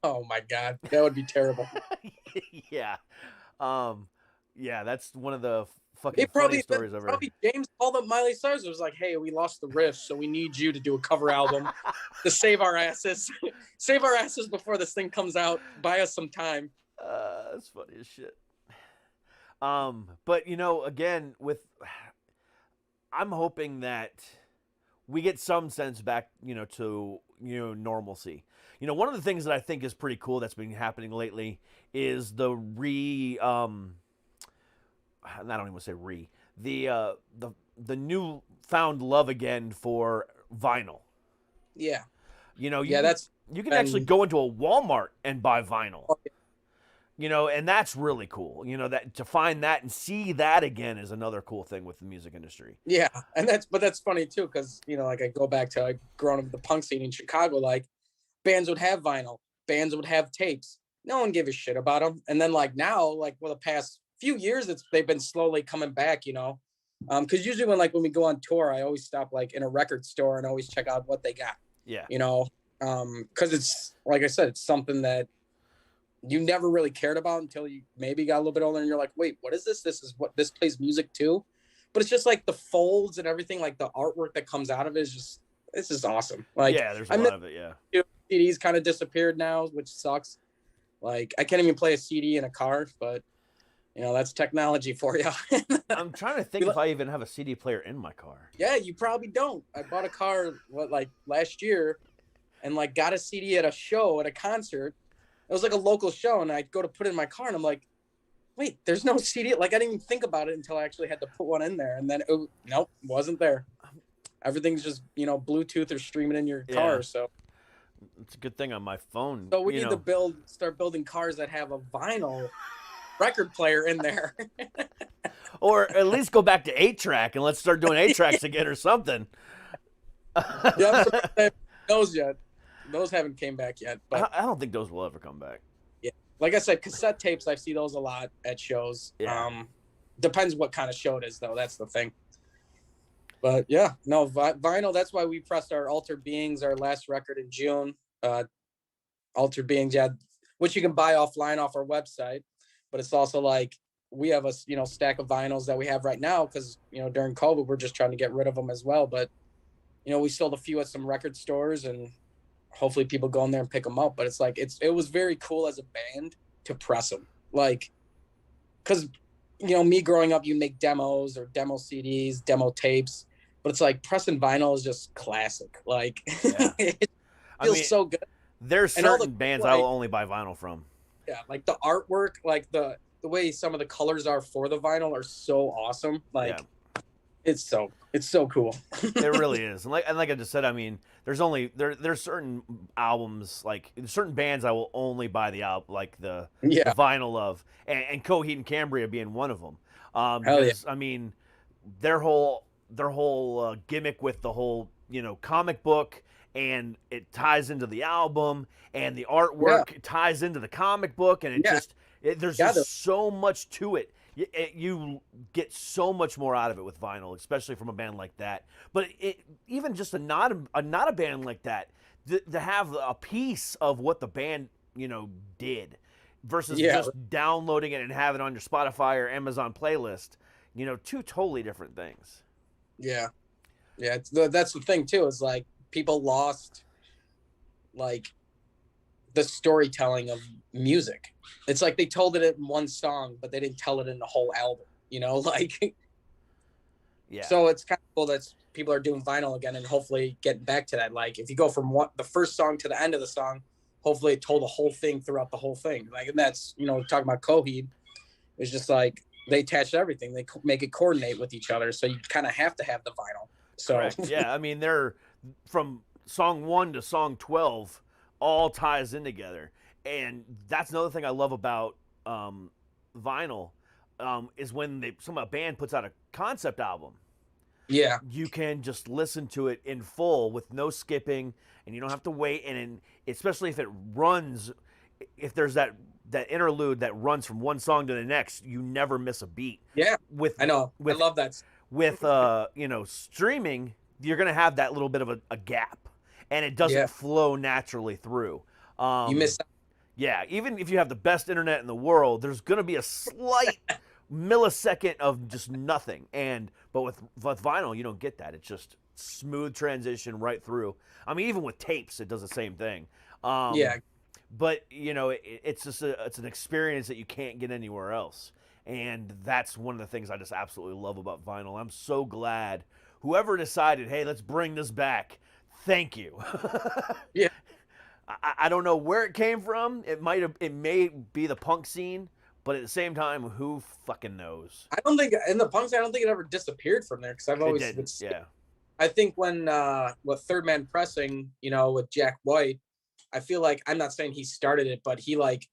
oh my god, that would be terrible. Yeah, yeah, that's one of the fucking They funny probably stories ever. James called up Miley Cyrus. It was like, "Hey, we lost the riffs, so we need you to do a cover album to save our asses, save our asses before this thing comes out. Buy us some time." That's funny as shit. But again, I'm hoping that we get some sense back, to normalcy. One of the things that I think is pretty cool that's been happening lately is the I don't even want to say the new found love again for vinyl. Yeah, You can been- actually go into a Walmart and buy vinyl. And that's really cool. That to find that and see that again is another cool thing with the music industry. yeah, and that's funny too, because like I go back to like growing up with the punk scene in Chicago. Like bands would have vinyl, bands would have tapes. No one gave a shit about them. And then like now, like the past few years, they've been slowly coming back. Because usually when we go on tour, I always stop like in a record store and always check out what they got. Yeah. Because it's like I said, it's something that you never really cared about until you maybe got a little bit older and you're like, wait, what is this? This is what this plays music too. But it's just like the folds and everything, like the artwork that comes out of it is just awesome. Like, yeah, there's a lot of it. Yeah. CDs kind of disappeared now, which sucks. Like I can't even play a CD in a car, but that's technology for you. I'm trying to think if I even have a CD player in my car. Yeah, you probably don't. I bought a car last year and like got a CD at a show at a concert. It was like a local show, and I go to put it in my car, and I'm like, wait, there's no CD. Like I didn't even think about it until I actually had to put one in there, and then nope, wasn't there. Everything's just Bluetooth or streaming in your car. Yeah. So it's a good thing on my phone. So we need to start building cars that have a vinyl record player in there. Or at least go back to 8-track and let's start doing 8-tracks again or something. Yeah, those yet. Those haven't came back yet. But I don't think those will ever come back. yeah, like I said, cassette tapes, I see those a lot at shows. Yeah. Depends what kind of show it is, though. That's the thing. But yeah, no, vinyl, that's why we pressed our Altered Beings, our last record in June. Altered Beings, yeah, which you can buy offline off our website. But it's also like we have a stack of vinyls that we have right now because during COVID we're just trying to get rid of them as well. But we sold a few at some record stores and hopefully people go in there and pick them up. But it's like it was very cool as a band to press them, like because me growing up, you make demos or demo CDs, demo tapes, but it's like pressing vinyl is just classic. Like it feels so good. There's certain bands I will only buy vinyl from. Yeah, like the artwork, like the way some of the colors are for the vinyl are so awesome. Like it's so cool. It really is. And like I just said, I mean, there's certain albums, like certain bands I will only buy the album, like the vinyl of, and Coheed and Cambria being one of them. Because I mean, their whole gimmick with the whole comic book, and it ties into the album, and the artwork ties into the comic book, and there's just so much to it. You get so much more out of it with vinyl, especially from a band like that. But even just not a band like that, to have a piece of what the band did, versus just downloading it and having it on your Spotify or Amazon playlist, two totally different things. Yeah, that's the thing too. Is like people lost like the storytelling of music. It's like they told it in one song, but they didn't tell it in the whole album, like, so it's kind of cool that people are doing vinyl again and hopefully getting back to that. Like if you go from the first song to the end of the song, hopefully it told the whole thing throughout the whole thing. Like, and that's, talking about Coheed, it's just like they attach everything. They make it coordinate with each other. So you kind of have to have the vinyl. So correct. Yeah. I mean, they're from song 1 to song 12 all ties in together. And that's another thing I love about vinyl is when a band puts out a concept album. Yeah. You can just listen to it in full with no skipping, and you don't have to wait. And especially if it runs, if there's that interlude that runs from one song to the next, you never miss a beat. Yeah. With I know. I love that. With streaming, you're gonna have that little bit of a gap, and it doesn't flow naturally through. You miss that. Yeah, even if you have the best internet in the world, there's gonna be a slight millisecond of just nothing. But with vinyl, you don't get that. It's just smooth transition right through. I mean, even with tapes, it does the same thing. Yeah. But it's just it's an experience that you can't get anywhere else, and that's one of the things I just absolutely love about vinyl. I'm so glad whoever decided, hey, let's bring this back. Thank you. Yeah. I don't know where it came from. It may be the punk scene, but at the same time, who fucking knows? I don't think in the punks. I don't think it ever disappeared from there because I've always. Yeah. I think when with Third Man Pressing, with Jack White, I feel like I'm not saying he started it, but he like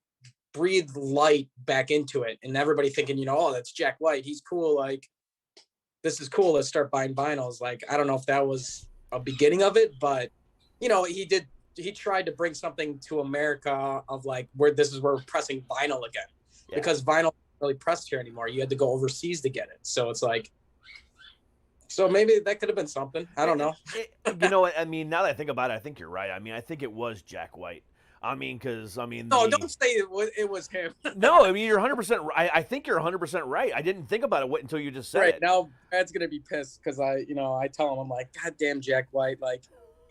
breathed light back into it, and everybody thinking, oh, that's Jack White. He's cool. Like, this is cool. Let's start buying vinyls. Like, I don't know if that was a beginning of it, but he did. He tried to bring something to America of like where we're pressing vinyl again, because vinyl isn't really pressed here anymore. You had to go overseas to get it. So it's like, so maybe that could have been something. I don't know. I mean, now that I think about it, I think you're right. I mean, I think it was Jack White. I mean, because no, don't say it was him. No, I mean, you're 100% right. I think you're 100% right. I didn't think about it until you just said it. Now, Brad's gonna be pissed because I tell him, I'm like, God damn, Jack White, like.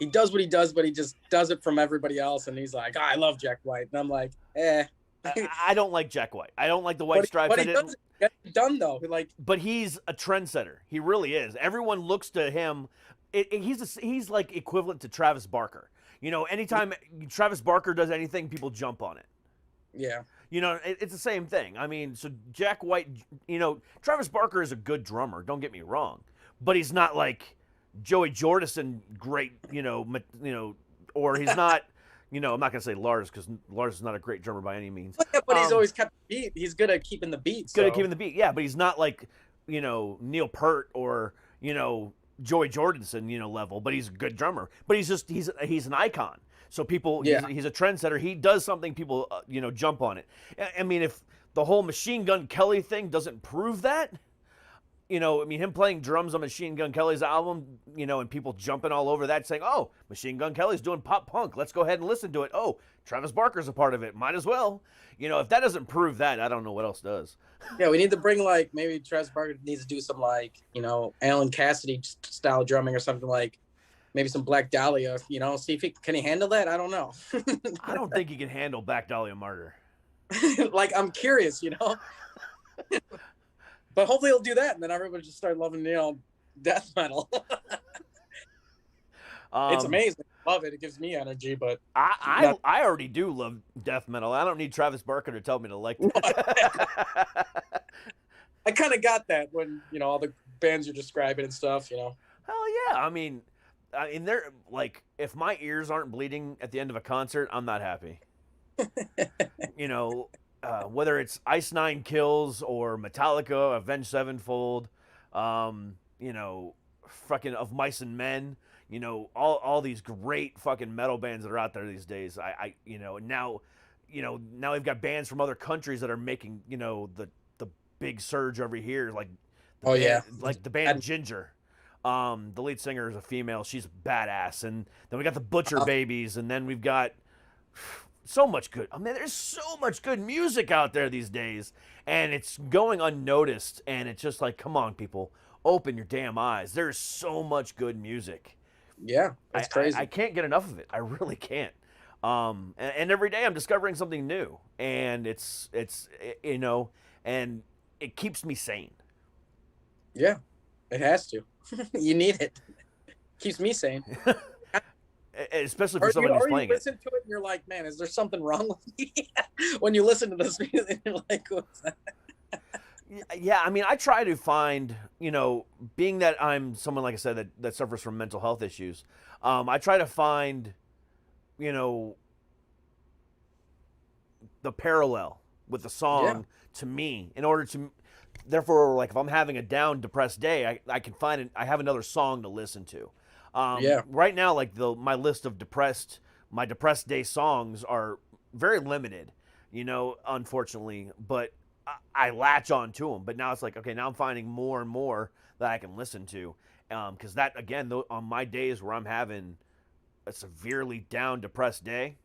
He does what he does, but he just does it from everybody else. And he's like, I love Jack White. And I'm like, I don't like Jack White. I don't like the white stripes. But he does get it done, though. But he's a trendsetter. He really is. Everyone looks to him. He's like equivalent to Travis Barker. Anytime Travis Barker does anything, people jump on it. Yeah. It's the same thing. I mean, so Jack White, Travis Barker is a good drummer. Don't get me wrong. But he's not like Joey Jordison great, or he's not, I'm not going to say Lars because Lars is not a great drummer by any means. But he's always kept the beat. He's good at keeping the beat. Good at keeping the beat, yeah, but he's not like, Neil Peart or, Joey Jordison, level, but he's a good drummer. But he's an icon. So people, he's a trendsetter. He does something, people, jump on it. I mean, if the whole Machine Gun Kelly thing doesn't prove that, him playing drums on Machine Gun Kelly's album, and people jumping all over that saying, oh, Machine Gun Kelly's doing pop punk. Let's go ahead and listen to it. Oh, Travis Barker's a part of it. Might as well. If that doesn't prove that, I don't know what else does. Yeah, we need to bring maybe Travis Barker needs to do some Alan Cassidy style drumming or something like maybe some Black Dahlia, see if can he handle that? I don't know. I don't think he can handle Black Dahlia Murder. I'm curious, But hopefully he'll do that, and then everybody just start loving death metal. It's amazing. I love it. It gives me energy. But I already do love death metal. I don't need Travis Barker to tell me to like that. I kind of got that when all the bands you're describing and stuff. Hell yeah! I mean, they're like, if my ears aren't bleeding at the end of a concert, I'm not happy. Whether it's Ice Nine Kills or Metallica, Avenged Sevenfold, fucking Of Mice and Men, all these great fucking metal bands that are out there these days. Now we've got bands from other countries that are making, the big surge over here, like like the band Ginger. The lead singer is a female. She's badass. And then we got the Butcher Babies, and then we've got so much good. I mean, there's so much good music out there these days, and it's going unnoticed. And it's just like, come on, people, open your damn eyes. There's so much good music. Yeah, it's crazy. I can't get enough of it. I really can't. And every day I'm discovering something new, and it's and it keeps me sane. Yeah, it has to. You need it. Keeps me sane. Especially for someone who's playing it. Or you listen to it and you're like, man, is there something wrong with me? When you listen to this music, you're like, what's that? Yeah, I mean, I try to find, being that I'm someone, like I said, that suffers from mental health issues, I try to find, the parallel with the song to me in order to. Therefore, like if I'm having a down, depressed day, I can find it. I have another song to listen to. Right now, like my list of my depressed day songs are very limited, unfortunately. But I latch on to them. But now it's like, okay, now I'm finding more and more that I can listen to, because that again, on my days where I'm having a severely down, depressed day,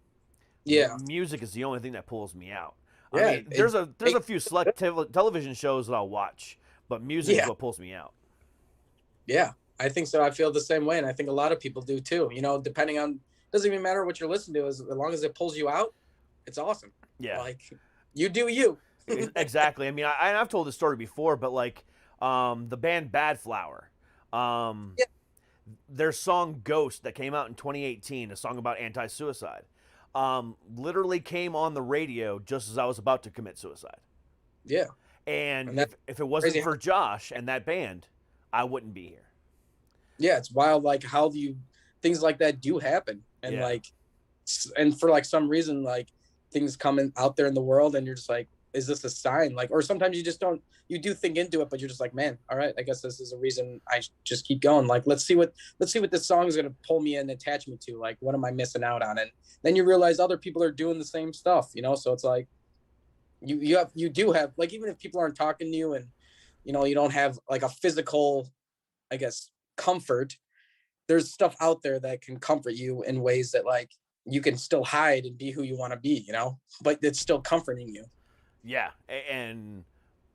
music is the only thing that pulls me out. Yeah, I mean, there's a few select television shows that I'll watch, but music is what pulls me out. Yeah, I think so. I feel the same way, and I think a lot of people do too. Depending on, doesn't even matter what you're listening to, as long as it pulls you out, it's awesome. Yeah, like you do you. Exactly. I mean, I've told this story before, but like the band Bad Flower, their song "Ghost" that came out in 2018, a song about anti-suicide. Literally came on the radio just as I was about to commit suicide. Yeah. And if it wasn't for Josh and that band, I wouldn't be here. Yeah, it's wild, like how things like that do happen. And and for like some reason, like things coming out there in the world and you're just like, is this a sign? Like, or sometimes you do think into it, but you're just like, man, all right, I guess this is a reason I just keep going. Like, let's see what this song is going to pull me in and attach me to. Like, what am I missing out on? And then you realize other people are doing the same stuff, so it's like, you do have, like, even if people aren't talking to you and, you don't have like a physical, I guess, comfort, there's stuff out there that can comfort you in ways that like you can still hide and be who you want to be, but it's still comforting you. Yeah. And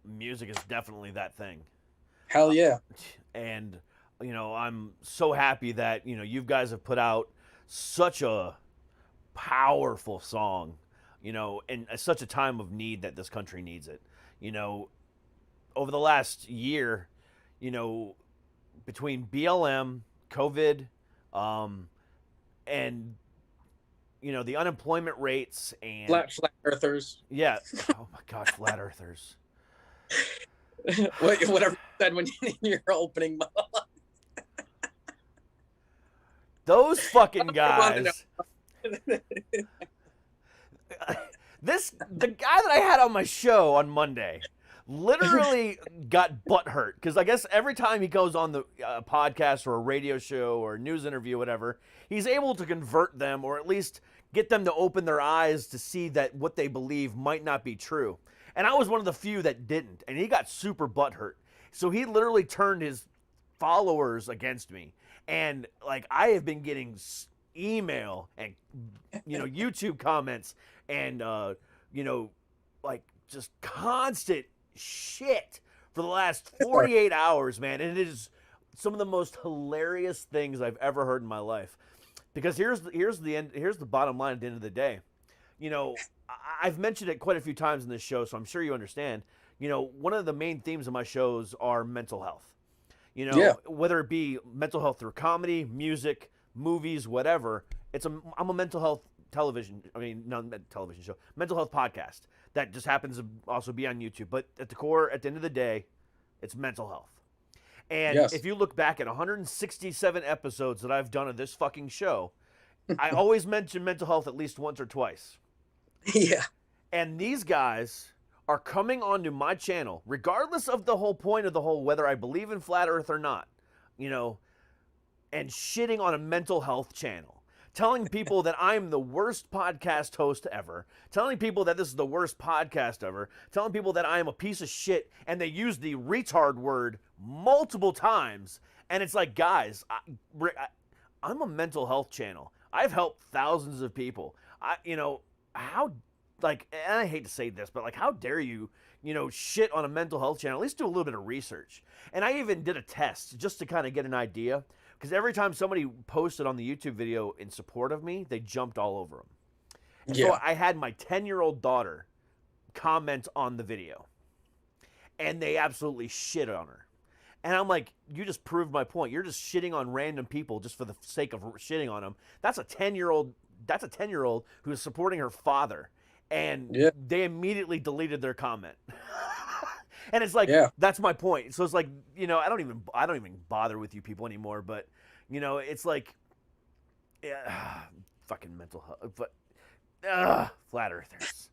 music is definitely that thing. Hell yeah. And, I'm so happy that, you guys have put out such a powerful song, in such a time of need that this country needs it. Over the last year, between BLM, COVID, and the unemployment rates and flat earthers. Yeah. Oh my gosh, flat earthers. Whatever you said when you in your opening monologue. Those fucking guys. The guy that I had on my show on Monday literally got butthurt because I guess every time he goes on the podcast or a radio show or a news interview, whatever, he's able to convert them or at least get them to open their eyes to see that what they believe might not be true. And I was one of the few that didn't, and he got super butthurt. So he literally turned his followers against me. And like I have been getting email and YouTube comments and like just constant shit for the last 48 hours, man. And it is some of the most hilarious things I've ever heard in my life. Because here's the bottom line at the end of the day. I've mentioned it quite a few times in this show, so I'm sure you understand. One of the main themes of my shows are mental health. Whether it be mental health through comedy, music, movies, whatever. I'm a mental health television show, mental health podcast that just happens to also be on YouTube. But at the core, at the end of the day, it's mental health. And if you look back at 167 episodes that I've done of this fucking show, I always mention mental health at least once or twice. Yeah. And these guys are coming onto my channel, regardless of the whole point of the whole, whether I believe in flat earth or not, and shitting on a mental health channel, telling people that I'm the worst podcast host ever, telling people that this is the worst podcast ever, telling people that I am a piece of shit, and they use the retard word multiple times. And it's like, guys, I'm a mental health channel. I've helped thousands of people. How, like, and I hate to say this, but like, how dare you, shit on a mental health channel? At least do a little bit of research. And I even did a test just to kind of get an idea. Because every time somebody posted on the YouTube video in support of me, they jumped all over them. And so I had my 10-year-old daughter comment on the video. And they absolutely shit on her. And I'm like, you just proved my point. You're just shitting on random people just for the sake of shitting on them. That's a 10-year-old who's supporting her father. And they immediately deleted their comment. And it's like, that's my point. So it's like, I don't even bother with you people anymore. But, it's like, fucking mental health. But, flat earthers.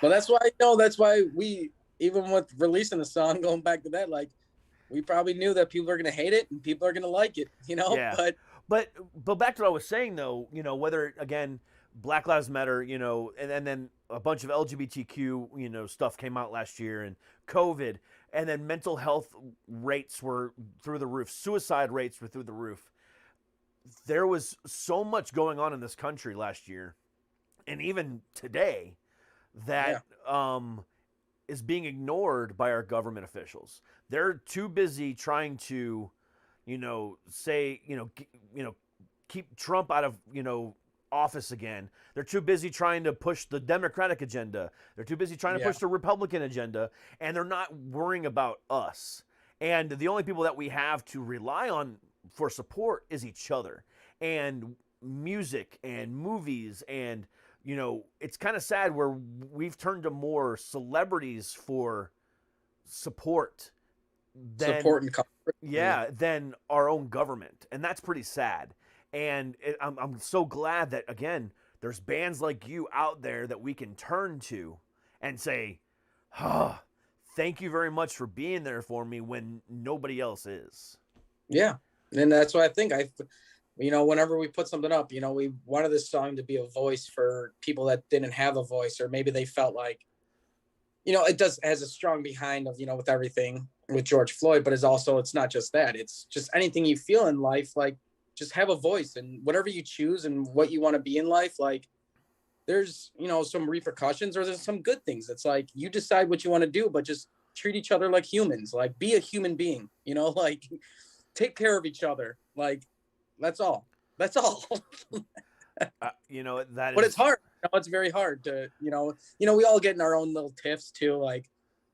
But that's why we, even with releasing the song, going back to that, like, we probably knew that people are going to hate it and people are going to like it, Yeah. but But back to what I was saying though, whether again Black Lives Matter, and then a bunch of LGBTQ, stuff came out last year, and COVID, and then mental health rates were through the roof, suicide rates were through the roof. There was so much going on in this country last year, and even today, that is being ignored by our government officials. They're too busy trying to, say, keep Trump out of, office again. They're too busy trying to push the Democratic agenda. They're too busy trying to push the Republican agenda, and they're not worrying about us. And the only people that we have to rely on for support is each other, and music and movies. And it's kind of sad where we've turned to more celebrities for support than than our own government, and that's pretty sad. And I'm so glad that, again, there's bands like you out there that we can turn to and say, thank you very much for being there for me when nobody else is. Yeah. And that's what I think. Whenever we put something up, we wanted this song to be a voice for people that didn't have a voice, or maybe they felt like, it has a strong behind of, with everything with George Floyd, but it's not just that. It's just anything you feel in life, like, just have a voice, and whatever you choose and what you want to be in life, like, there's, some repercussions, or there's some good things. It's like, you decide what you want to do, but just treat each other like humans, like, be a human being, like, take care of each other. Like, that's all. That but it's hard. It's very hard to, we all get in our own little tiffs too. Like,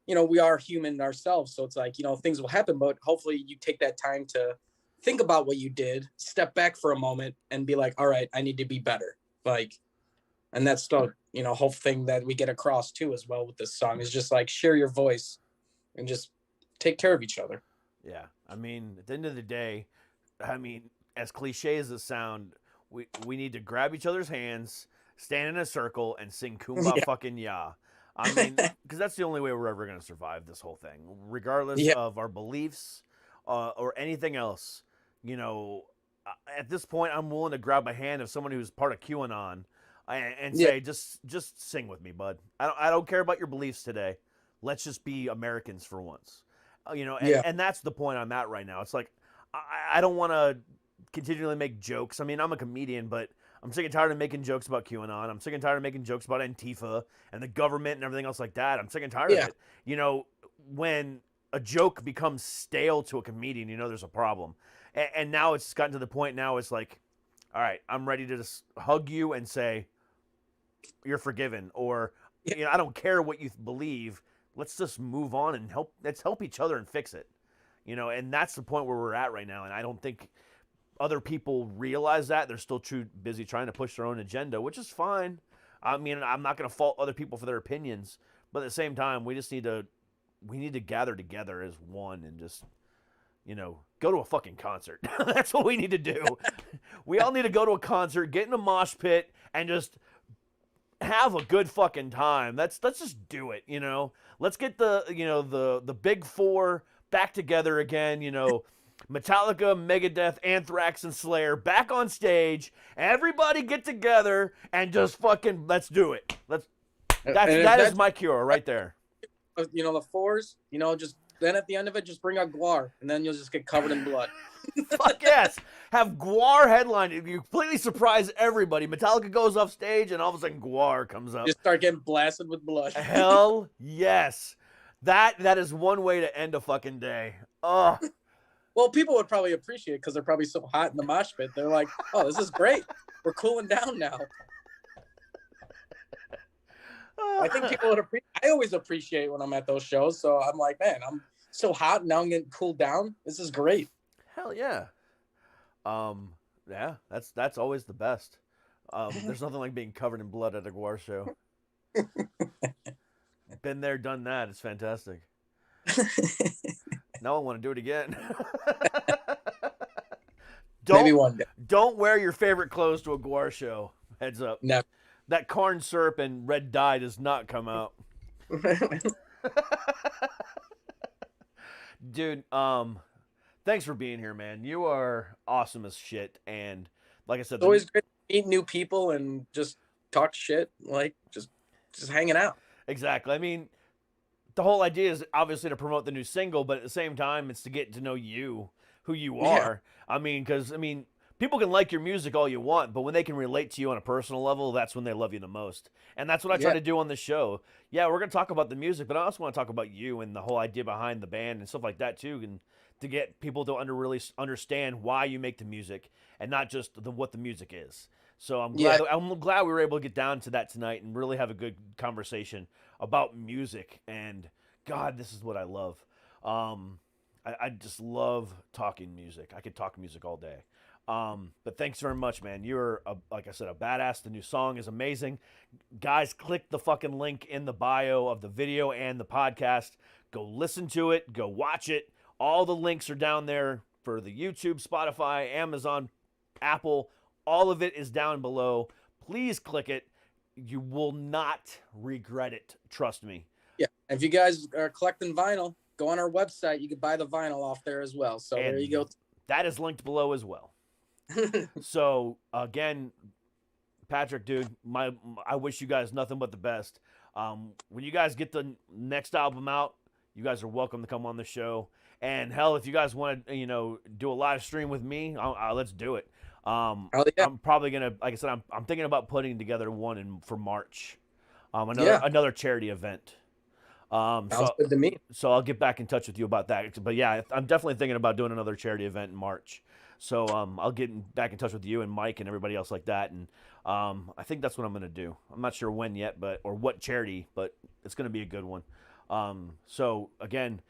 we are human ourselves. So it's like, things will happen, but hopefully you take that time to think about what you did, step back for a moment, and be like, all right, I need to be better. Like, and that's the, whole thing that we get across too, as well, with this song, is just like, share your voice and just take care of each other. Yeah. I mean, at the end of the day, as cliche as it sounds, we need to grab each other's hands, stand in a circle, and sing Kumbaya fucking ya. Because that's the only way we're ever going to survive this whole thing, regardless of our beliefs or anything else. At this point, I'm willing to grab a hand of someone who's part of QAnon and say, just sing with me, bud. I don't care about your beliefs today. Let's just be Americans for once. And that's the point I'm at right now. It's like, I don't want to continually make jokes. I'm a comedian, but I'm sick and tired of making jokes about QAnon. I'm sick and tired of making jokes about Antifa and the government and everything else like that. I'm sick and tired of it. When a joke becomes stale to a comedian, there's a problem. And now it's gotten to the point now, it's like, all right, I'm ready to just hug you and say, you're forgiven. Or, I don't care what you believe. Let's just move on and let's help each other and fix it. And that's the point where we're at right now. And I don't think other people realize that. They're still too busy trying to push their own agenda, which is fine. I'm not going to fault other people for their opinions, but at the same time, we need to gather together as one and just, go to a fucking concert. That's what we need to do. We all need to go to a concert, get in a mosh pit, and just have a good fucking time. Let's just do it, Let's get the big four back together again, Metallica, Megadeth, Anthrax, and Slayer back on stage. Everybody get together and just fucking let's do it. That is my cure right there. The fours, just then at the end of it, just bring out Guar, and then you'll just get covered in blood. Fuck yes. Have Guar headline. You completely surprise everybody. Metallica goes off stage, and all of a sudden Guar comes up. Just start getting blasted with blood. Hell yes. That is one way to end a fucking day. Oh. Well, people would probably appreciate it because they're probably so hot in the mosh pit. They're like, oh, this is great. We're cooling down now. I think people would appreciate. I always appreciate when I'm at those shows. So I'm like, man, I'm so hot and now I'm getting cooled down. This is great. Hell yeah. Yeah, that's always the best. There's nothing like being covered in blood at a Guar show. Been there, done that. It's fantastic. Now I want to do it again. Maybe one day. Don't wear your favorite clothes to a Guar show. Heads up. Never. that corn syrup and red dye does not come out. Dude, thanks for being here, man. You are awesome as shit. And like I said, It's always great to meet new people and just talk shit, like just hanging out. Exactly. I mean, the whole idea is obviously to promote the new single, but at the same time, it's to get to know you, who you are. I mean, because, people can like your music all you want, but when they can relate to you on a personal level, that's when they love you the most. And that's what I try to do on the show. Yeah, we're going to talk about the music, but I also want to talk about you and the whole idea behind the band and stuff like that, too, and to get people to really understand why you make the music and not just what the music is. So I'm glad we were able to get down to that tonight and really have a good conversation about music. And God, this is what I love. I just love talking music. I could talk music all day. But thanks very much, man. You're like I said, a badass. The new song is amazing. Guys, click the fucking link in the bio of the video and the podcast. Go listen to it. Go watch it. All the links are down there for the YouTube, Spotify, Amazon, Apple. All of it is down below. Please click it. You will not regret it. Trust me. Yeah. If you guys are collecting vinyl, go on our website. You can buy the vinyl off there as well. So there you go. That is linked below as well. So again, Patrick, dude, I wish you guys nothing but the best. When you guys get the next album out, you guys are welcome to come on the show. And hell, if you guys want to, do a live stream with me, let's do it. I'm probably gonna, like I said, I'm thinking about putting together one for March, another charity event. Sounds good to me. So I'll get back in touch with you about that. But yeah, I'm definitely thinking about doing another charity event in March. So I'll get back in touch with you and Mike and everybody else like that. And I think that's what I'm gonna do. I'm not sure when yet, or what charity, but it's gonna be a good one. So again,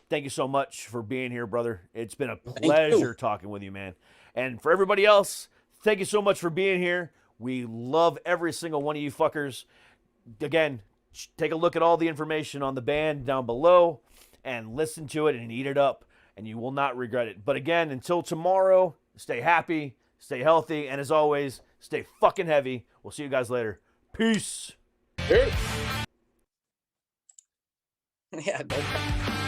thank you so much for being here, brother. It's been a pleasure talking with you, man. And for everybody else, thank you so much for being here. We love every single one of you fuckers. Again, take a look at all the information on the band down below and listen to it and eat it up, and you will not regret it. But again, until tomorrow, stay happy, stay healthy, and as always, stay fucking heavy. We'll see you guys later. Peace. Yeah, no problem.